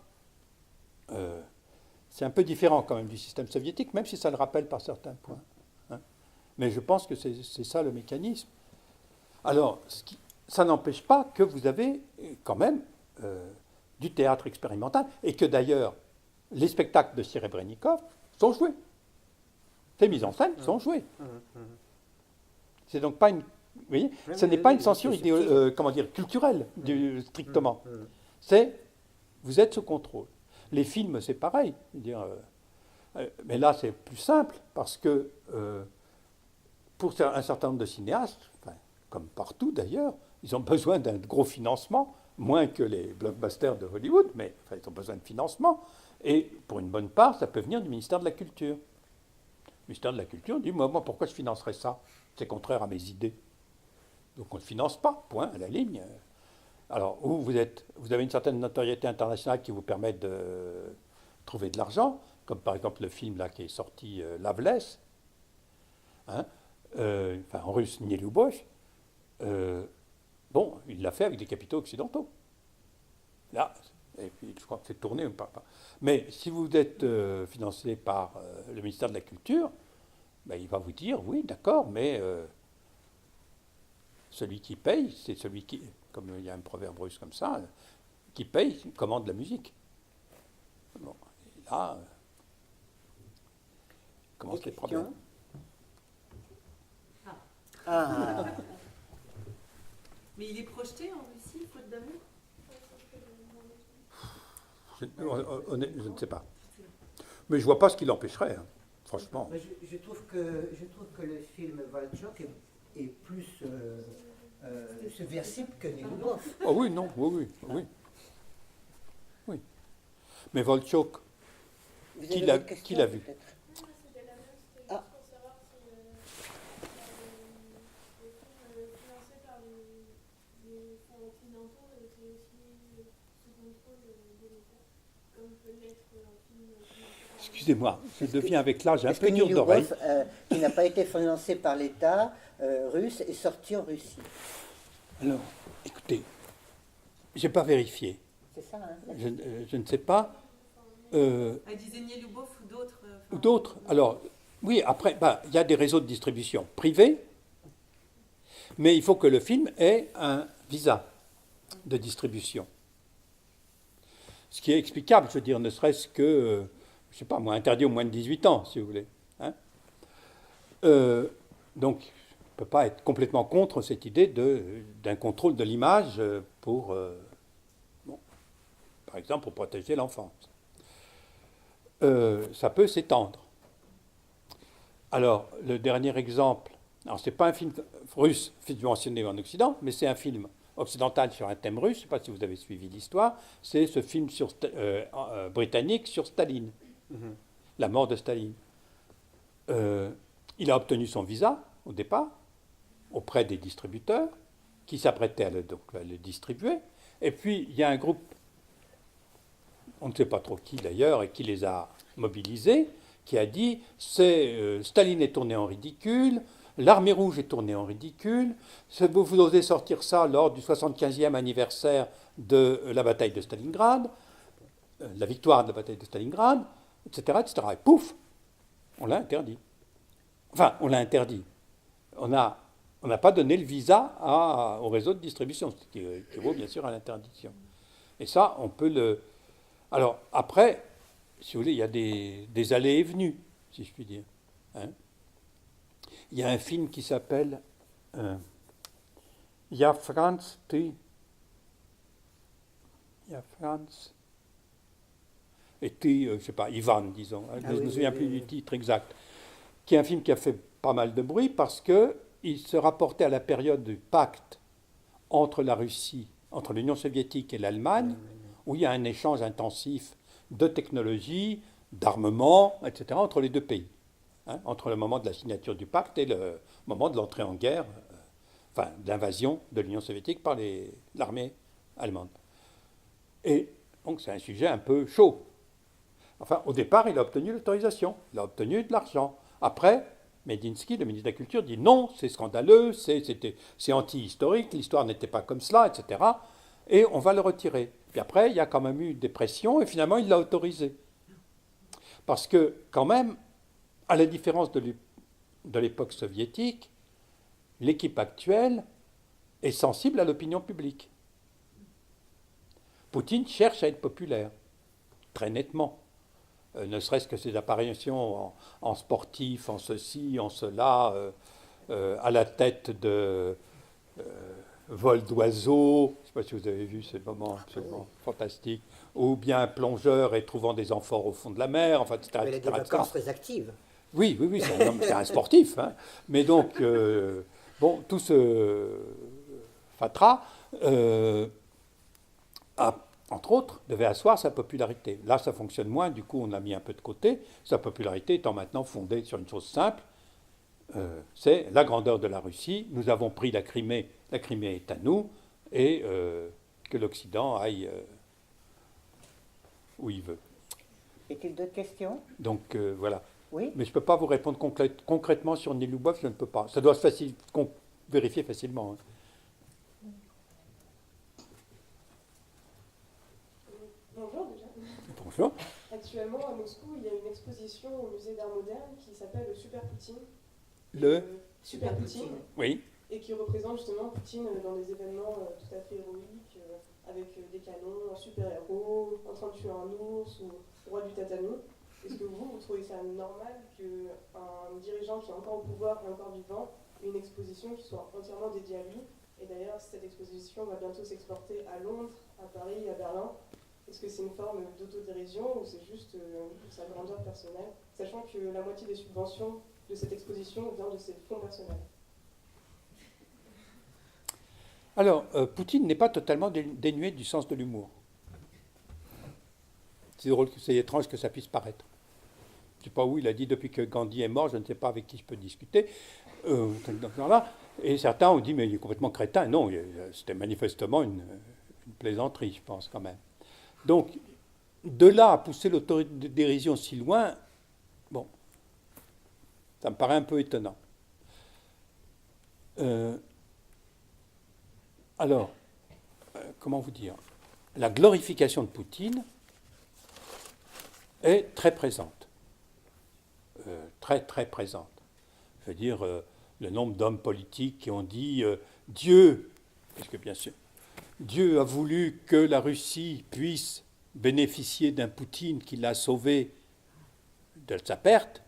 c'est un peu différent quand même du système soviétique, même si ça le rappelle par certains points. Hein. Mais je pense que c'est ça le mécanisme. Alors, ça n'empêche pas que vous avez quand même du théâtre expérimental, et que d'ailleurs, les spectacles de Serebrennikov sont joués. Ces mises en scène sont jouées. C'est donc pas une... Vous voyez, ce n'est pas une censure culturelle, strictement. C'est, vous êtes sous contrôle. Les films, c'est pareil. Mais là, c'est plus simple, parce que pour un certain nombre de cinéastes, comme partout d'ailleurs, ils ont besoin d'un gros financement, moins que les blockbusters de Hollywood, mais ils ont besoin de financement. Et pour une bonne part, ça peut venir du ministère de la Culture. Le ministère de la Culture dit, moi, pourquoi je financerais ça? C'est contraire à mes idées. Donc on ne finance pas, point, à la ligne. Alors, vous avez une certaine notoriété internationale qui vous permet de trouver de l'argent, comme par exemple le film là, qui est sorti, Loveless, hein, en russe, Nielubov. Bon, il l'a fait avec des capitaux occidentaux. Là, et puis je crois que c'est tourné. Mais si vous êtes financé par le ministère de la Culture, ben, il va vous dire, oui, d'accord, mais celui qui paye, c'est celui qui, comme il y a un proverbe russe comme ça, qui paye commande la musique. Bon, et là, commencent les problèmes. Ah. Mais il est projeté en Russie, faute d'amour? Je ne sais pas. Mais je ne vois pas ce qui l'empêcherait, hein, franchement. Je trouve que le film Volchok est plus subversible que Nielubov. Oh oui, non, oui. Mais Volchok, qui l'a vu? Ah. Excusez-moi, je deviens avec l'âge un peu dur d'oreille. Qui n'a pas été financé par l'État russe, est sorti en Russie. Alors, écoutez, je n'ai pas vérifié. C'est ça, hein? Je ne sais pas. Elle disait Nielubov ou d'autres. Ou d'autres. Alors, oui, après, il y a des réseaux de distribution privés, mais il faut que le film ait un visa de distribution. Ce qui est explicable, je veux dire, ne serait-ce que, je ne sais pas, moi, interdit aux moins de 18 ans, si vous voulez. Hein. Donc, on ne peut pas être complètement contre cette idée d'un contrôle de l'image pour, par exemple, pour protéger l'enfance. Ça peut s'étendre. Alors, le dernier exemple, Alors, ce n'est pas un film russe subventionné en Occident, mais c'est un film occidental sur un thème russe. Je ne sais pas si vous avez suivi l'histoire. C'est ce film britannique sur Staline, la mort de Staline. Il a obtenu son visa au départ auprès des distributeurs qui s'apprêtaient à le distribuer. Et puis, il y a un groupe, on ne sait pas trop qui d'ailleurs, et qui les a mobilisés, qui a dit Staline est tourné en ridicule, l'armée rouge est tournée en ridicule, vous osez sortir ça lors du 75e anniversaire de la bataille de Stalingrad, la victoire de la bataille de Stalingrad, etc., etc. Et pouf, on l'a interdit. Enfin, on l'a interdit. On n'a pas donné le visa au réseau de distribution, ce qui vaut bien sûr à l'interdiction. Et ça, on peut le... Alors, après, si vous voulez, il y a des allées et venues, si je puis dire. Hein. Il y a un film qui s'appelle Ja Franz, et je ne sais pas, Ivan, disons. Je ne me souviens plus du titre exact. Qui est un film qui a fait pas mal de bruit parce qu'il se rapportait à la période du pacte entre la Russie, entre l'Union soviétique et l'Allemagne, où il y a un échange intensif de technologie, d'armement, etc., entre les deux pays. Hein, entre le moment de la signature du pacte et le moment de l'entrée en guerre, enfin, de l'invasion de l'Union soviétique par l'armée allemande. Et donc, c'est un sujet un peu chaud. Enfin, au départ, il a obtenu l'autorisation, il a obtenu de l'argent. Après, Medinsky, le ministre de la Culture, dit non, c'est scandaleux, c'est anti-historique, l'histoire n'était pas comme cela, etc. Et on va le retirer. Puis après, il y a quand même eu des pressions, et finalement, il l'a autorisé. Parce que, quand même, à la différence de l'époque soviétique, l'équipe actuelle est sensible à l'opinion publique. Poutine cherche à être populaire, très nettement. Ne serait-ce que ses apparitions en sportif, en ceci, en cela, à la tête de vol d'oiseaux, je ne sais pas si vous avez vu ce moment absolument fantastique, ou bien plongeur et trouvant des amphores au fond de la mer, enfin, etc. Il a des vacances très actives. Oui, c'est un sportif. Hein. Mais donc, bon, tout ce fatras entre autres, devait asseoir sa popularité. Là, ça fonctionne moins, du coup, on a mis un peu de côté, sa popularité étant maintenant fondée sur une chose simple, c'est la grandeur de la Russie, nous avons pris la Crimée est à nous, et que l'Occident aille où il veut. Y-a-t-il d'autres questions? Donc, voilà. Oui. Mais je ne peux pas vous répondre concrètement sur Niloubov, je ne peux pas. Ça doit se vérifier facilement. Hein. Bonjour déjà. Bonjour. Actuellement à Moscou, il y a une exposition au musée d'art moderne qui s'appelle Super Poutine. Le Super Poutine. Oui. Et qui représente justement Poutine dans des événements tout à fait héroïques, avec des canons, un super-héros, en train de tuer un ours ou roi du tatami. Est-ce que vous trouvez ça normal qu'un dirigeant qui est encore au pouvoir et encore vivant ait une exposition qui soit entièrement dédiée à lui? Et d'ailleurs, cette exposition va bientôt s'exporter à Londres, à Paris, à Berlin. Est-ce que c'est une forme d'autodérision ou c'est juste sa grandeur personnelle, sachant que la moitié des subventions de cette exposition vient de ses fonds personnels? Alors, Poutine n'est pas totalement dénué du sens de l'humour. C'est étrange que ça puisse paraître. Je ne sais pas où il a dit depuis que Gandhi est mort, je ne sais pas avec qui je peux discuter. Et certains ont dit, mais il est complètement crétin. Non, c'était manifestement une plaisanterie, je pense, quand même. Donc, de là à pousser l'autodérision si loin, bon, ça me paraît un peu étonnant. Alors, comment vous dire? La glorification de Poutine est très présente. Très, très présente. Je veux dire, le nombre d'hommes politiques qui ont dit Dieu, parce que bien sûr, Dieu a voulu que la Russie puisse bénéficier d'un Poutine qui l'a sauvé de sa perte.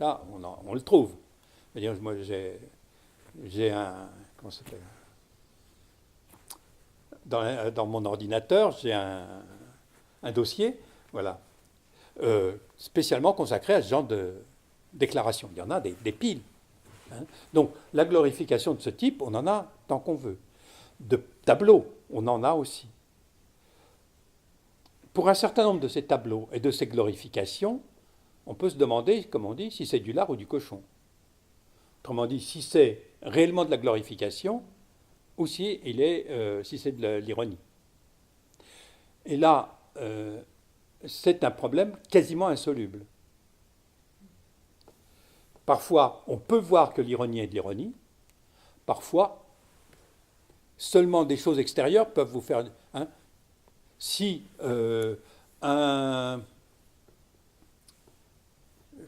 Là, on le trouve. C'est-à-dire, moi, j'ai un... Comment ça s'appelle? Dans mon ordinateur, j'ai un dossier, voilà, spécialement consacré à ce genre de déclaration. Il y en a des piles. hein. Donc la glorification de ce type, on en a tant qu'on veut. De tableaux, on en a aussi. Pour un certain nombre de ces tableaux et de ces glorifications, on peut se demander, comme on dit, si c'est du lard ou du cochon. Autrement dit, si c'est réellement de la glorification ou si c'est de l'ironie. Et là, c'est un problème quasiment insoluble. Parfois, on peut voir que l'ironie est de l'ironie. Parfois, seulement des choses extérieures peuvent vous faire... Hein, si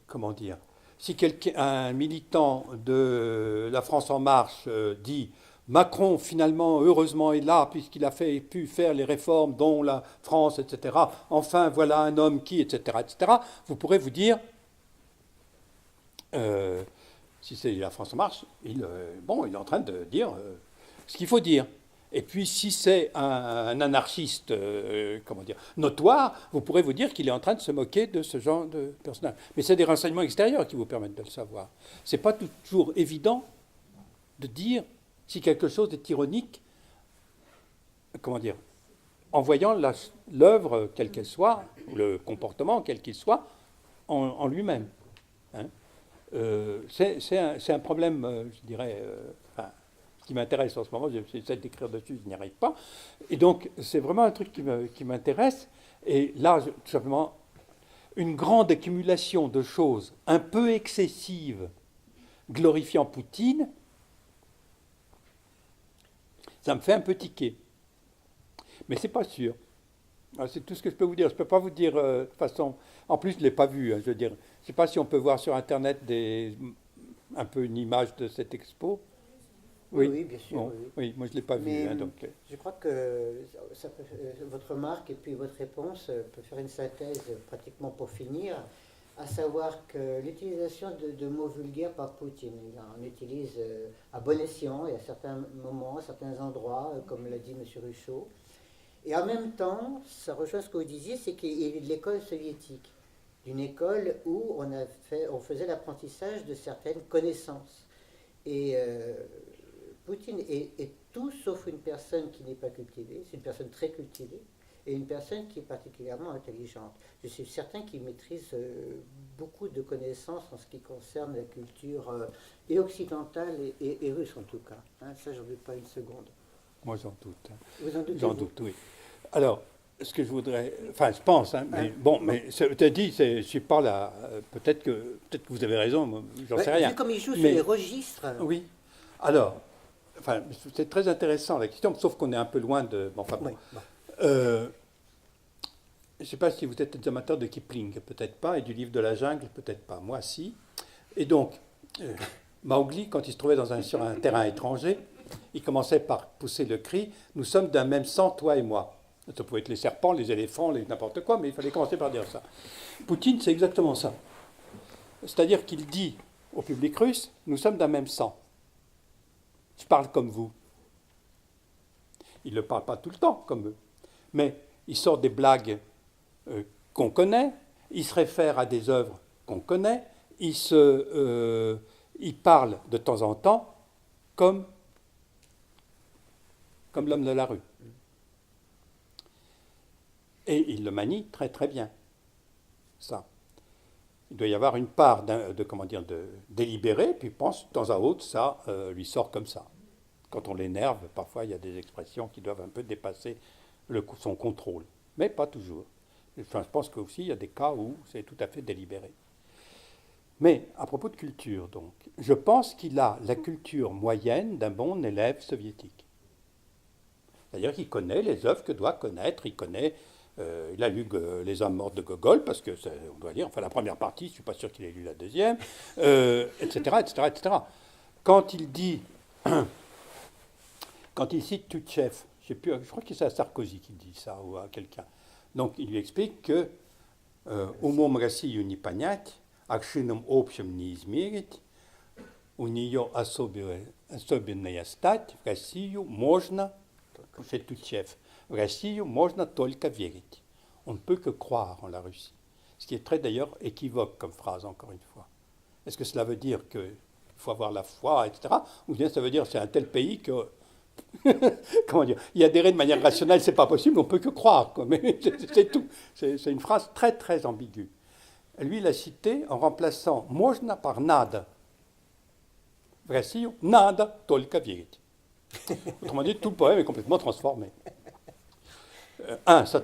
comment dire, si un militant de la France En Marche dit Macron finalement heureusement est là puisqu'il a pu faire les réformes dont la France, etc. Enfin voilà un homme qui, etc., etc. Vous pourrez vous dire, si c'est la France En Marche, il est en train de dire ce qu'il faut dire. Et puis, si c'est un anarchiste notoire, vous pourrez vous dire qu'il est en train de se moquer de ce genre de personnage. Mais c'est des renseignements extérieurs qui vous permettent de le savoir. Ce n'est pas toujours évident de dire si quelque chose est ironique, en voyant l'œuvre, quelle qu'elle soit, ou le comportement, quel qu'il soit, en lui-même. Hein. C'est un problème, je dirais... qui m'intéresse en ce moment, j'essaie d'écrire dessus, je n'y arrive pas. Et donc, c'est vraiment un truc qui m'intéresse. Et là, tout simplement, une grande accumulation de choses un peu excessives glorifiant Poutine, ça me fait un peu tiquer. Mais c'est pas sûr. C'est tout ce que je peux vous dire. Je ne peux pas vous dire de façon... En plus, je ne l'ai pas vu. Je veux dire, je ne sais pas si on peut voir sur Internet un peu une image de cette expo. Oui, bien sûr. Bon, oui, moi je ne l'ai pas vu. Donc... Je crois que votre remarque et puis votre réponse peut faire une synthèse pratiquement pour finir, à savoir que l'utilisation de mots vulgaires par Poutine, il en utilise à bon escient et à certains moments, à certains endroits, comme l'a dit M. Ruchot. Et en même temps, ça rejoint ce que vous disiez, c'est qu'il est de l'école soviétique, d'une école où on faisait l'apprentissage de certaines connaissances. Et... Poutine est tout sauf une personne qui n'est pas cultivée, c'est une personne très cultivée et une personne qui est particulièrement intelligente. Je suis certain qu'il maîtrise beaucoup de connaissances en ce qui concerne la culture et occidentale et russe en tout cas. Hein, ça, j'en doute pas une seconde. Moi, j'en doute. Vous en doutez? J'en doute, oui. Alors, ce que je voudrais... Enfin, je pense, hein, mais bon, mais tu as dit, je suis pas là... Peut-être que vous avez raison, j'en sais rien. Vu comme il joue sur les registres... Oui. Alors... Enfin, c'est très intéressant la question, sauf qu'on est un peu loin de... Enfin, bon. Je ne sais pas si vous êtes des amateurs de Kipling, peut-être pas, et du livre de la jungle, peut-être pas. Moi, si. Et donc, Mowgli, quand il se trouvait sur un terrain étranger, il commençait par pousser le cri « Nous sommes d'un même sang, toi et moi ». Ça pouvait être les serpents, les éléphants, n'importe quoi, mais il fallait commencer par dire ça. Poutine, c'est exactement ça. C'est-à-dire qu'il dit au public russe « Nous sommes d'un même sang ». Je parle comme vous. Il ne parle pas tout le temps comme eux. Mais il sort des blagues qu'on connaît, il se réfère à des œuvres qu'on connaît, il parle de temps en temps comme l'homme de la rue. Et il le manie très très bien. Ça. Il doit y avoir une part de délibéré, puis pense, de temps à autre, ça lui sort comme ça. Quand on l'énerve, parfois, il y a des expressions qui doivent un peu dépasser son contrôle. Mais pas toujours. Enfin, je pense qu'aussi, il y a des cas où c'est tout à fait délibéré. Mais, à propos de culture, donc, je pense qu'il a la culture moyenne d'un bon élève soviétique. C'est-à-dire qu'il connaît les œuvres que doit connaître, il a lu Les Hommes morts de Gogol, parce que, on doit dire, enfin la première partie, je ne suis pas sûr qu'il ait lu la deuxième, etc., etc., etc. Quand il cite Tutchev, je crois que c'est à Sarkozy qui dit ça, ou à quelqu'un. Donc il lui explique que «Умом Россию не понять, аршином общим не измерить, у нее особенная стать, в Россию можно...» Chez Tutchev. В Россию можно только верить. On ne peut que croire en la Russie. Ce qui est très d'ailleurs équivoque comme phrase, encore une fois. Est-ce que cela veut dire qu'il faut avoir la foi, etc. Ou bien ça veut dire c'est un tel pays que, comment dire, y adhérer de manière rationnelle, c'est pas possible, on peut que croire, quoi. Mais c'est tout. C'est une phrase très, très ambiguë. Lui, il l'a cité en remplaçant Można par nada. В Россию надо только верить. Autrement dit, tout le poème est complètement transformé. Ça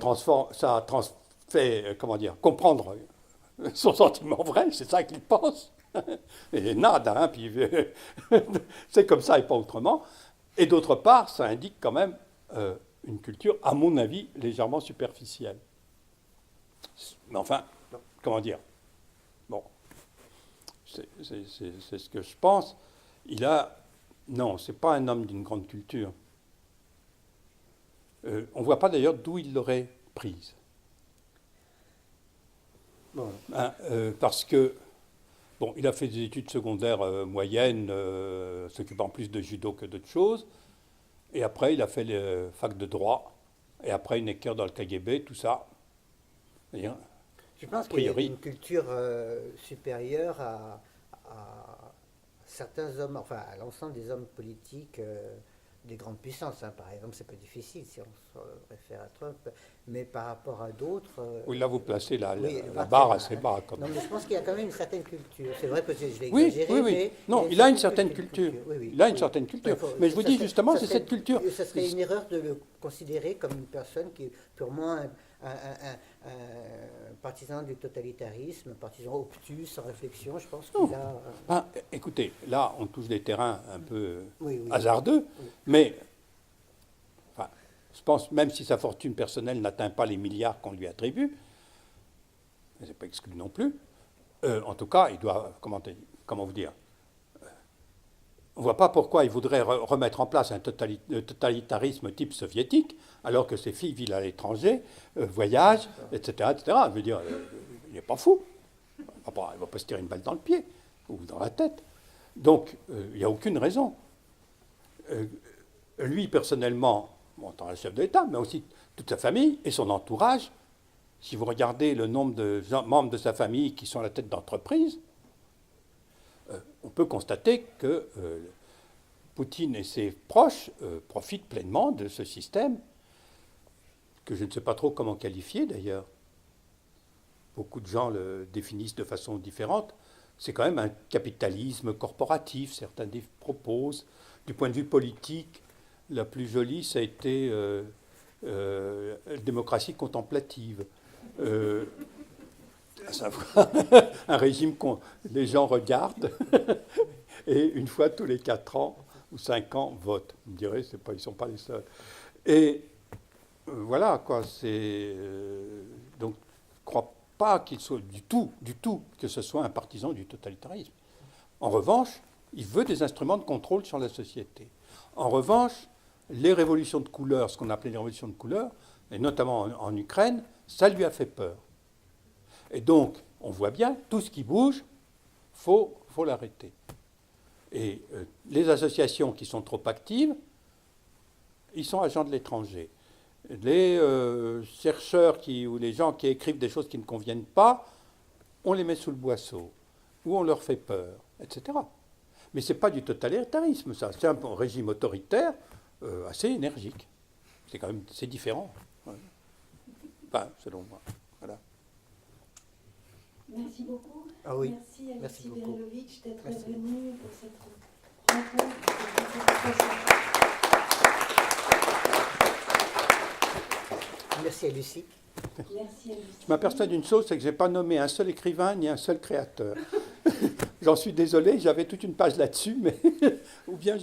fait, comment dire, comprendre son sentiment vrai, c'est ça qu'il pense. Et nada, hein, puis c'est comme ça et pas autrement. Et d'autre part, ça indique quand même une culture, à mon avis, légèrement superficielle. Mais enfin, comment dire? Bon, c'est ce que je pense. Non, c'est pas un homme d'une grande culture. On ne voit pas d'ailleurs d'où il l'aurait prise. Bon. Hein, parce que, bon, il a fait des études secondaires moyennes, s'occupant plus de judo que d'autres choses. Et après, il a fait les fac de droit. Et après, une école dans le KGB, tout ça. Je pense qu'il y a une culture supérieure à certains hommes, enfin à l'ensemble des hommes politiques des grandes puissances. Hein. Par exemple, c'est pas difficile si on se réfère à Trump, mais par rapport à d'autres... oui, là, vous placez la barre barre assez bas. Non, mais je pense qu'il y a quand même une certaine culture. C'est vrai que je vais Oui, exagérer, oui. mais... Non, il a une certaine culture. Il a une certaine culture. Mais je vous dis justement, c'est cette culture. Ça serait une erreur de le considérer comme une personne qui est purement un partisan du totalitarisme, un partisan obtus, sans réflexion. Je pense qu'il a... Écoutez, là, on touche des terrains un peu hasardeux, mais enfin, je pense, même si sa fortune personnelle n'atteint pas les milliards qu'on lui attribue, mais ce n'est pas exclu non plus, en tout cas, il doit, comment vous dire, on ne voit pas pourquoi il voudrait remettre en place un totalitarisme type soviétique, alors que ses filles vivent à l'étranger, voyagent, etc., etc. Je veux dire, il n'est pas fou. Il ne va pas se tirer une balle dans le pied ou dans la tête. Donc, il n'y a aucune raison. Lui, personnellement, bon, étant un chef d'État, mais aussi toute sa famille et son entourage, si vous regardez le nombre de membres de sa famille qui sont à la tête d'entreprises, on peut constater que Poutine et ses proches profitent pleinement de ce système, que je ne sais pas trop comment qualifier d'ailleurs. Beaucoup de gens le définissent de façon différente. C'est quand même un capitalisme corporatif, certains proposent. Du point de vue politique, la plus jolie, ça a été démocratie contemplative. À savoir un régime que les gens regardent et une fois tous les 4 ans ou 5 ans votent. Vous me direz, ils ne sont pas les seuls. Et voilà, quoi. Donc, je ne crois pas qu'il soit du tout, que ce soit un partisan du totalitarisme. En revanche, il veut des instruments de contrôle sur la société. En revanche, les révolutions de couleur, ce qu'on appelait les révolutions de couleur, et notamment en Ukraine, ça lui a fait peur. Et donc, on voit bien, tout ce qui bouge, faut l'arrêter. Et les associations qui sont trop actives, ils sont agents de l'étranger. Les chercheurs ou les gens qui écrivent des choses qui ne conviennent pas, on les met sous le boisseau, ou on leur fait peur, etc. Mais ce n'est pas du totalitarisme, ça. C'est un régime autoritaire assez énergique. C'est différent. Ouais. Enfin, selon moi. Voilà. Merci beaucoup. Ah oui. Merci à Merci Lucie beaucoup. Berelovitch d'être Merci. venue pour cette rencontre. Merci à Lucie. Merci à Lucie. Je m'aperçois d'une chose, c'est que je n'ai pas nommé un seul écrivain ni un seul créateur. J'en suis désolé, j'avais toute une page là-dessus, mais ou bien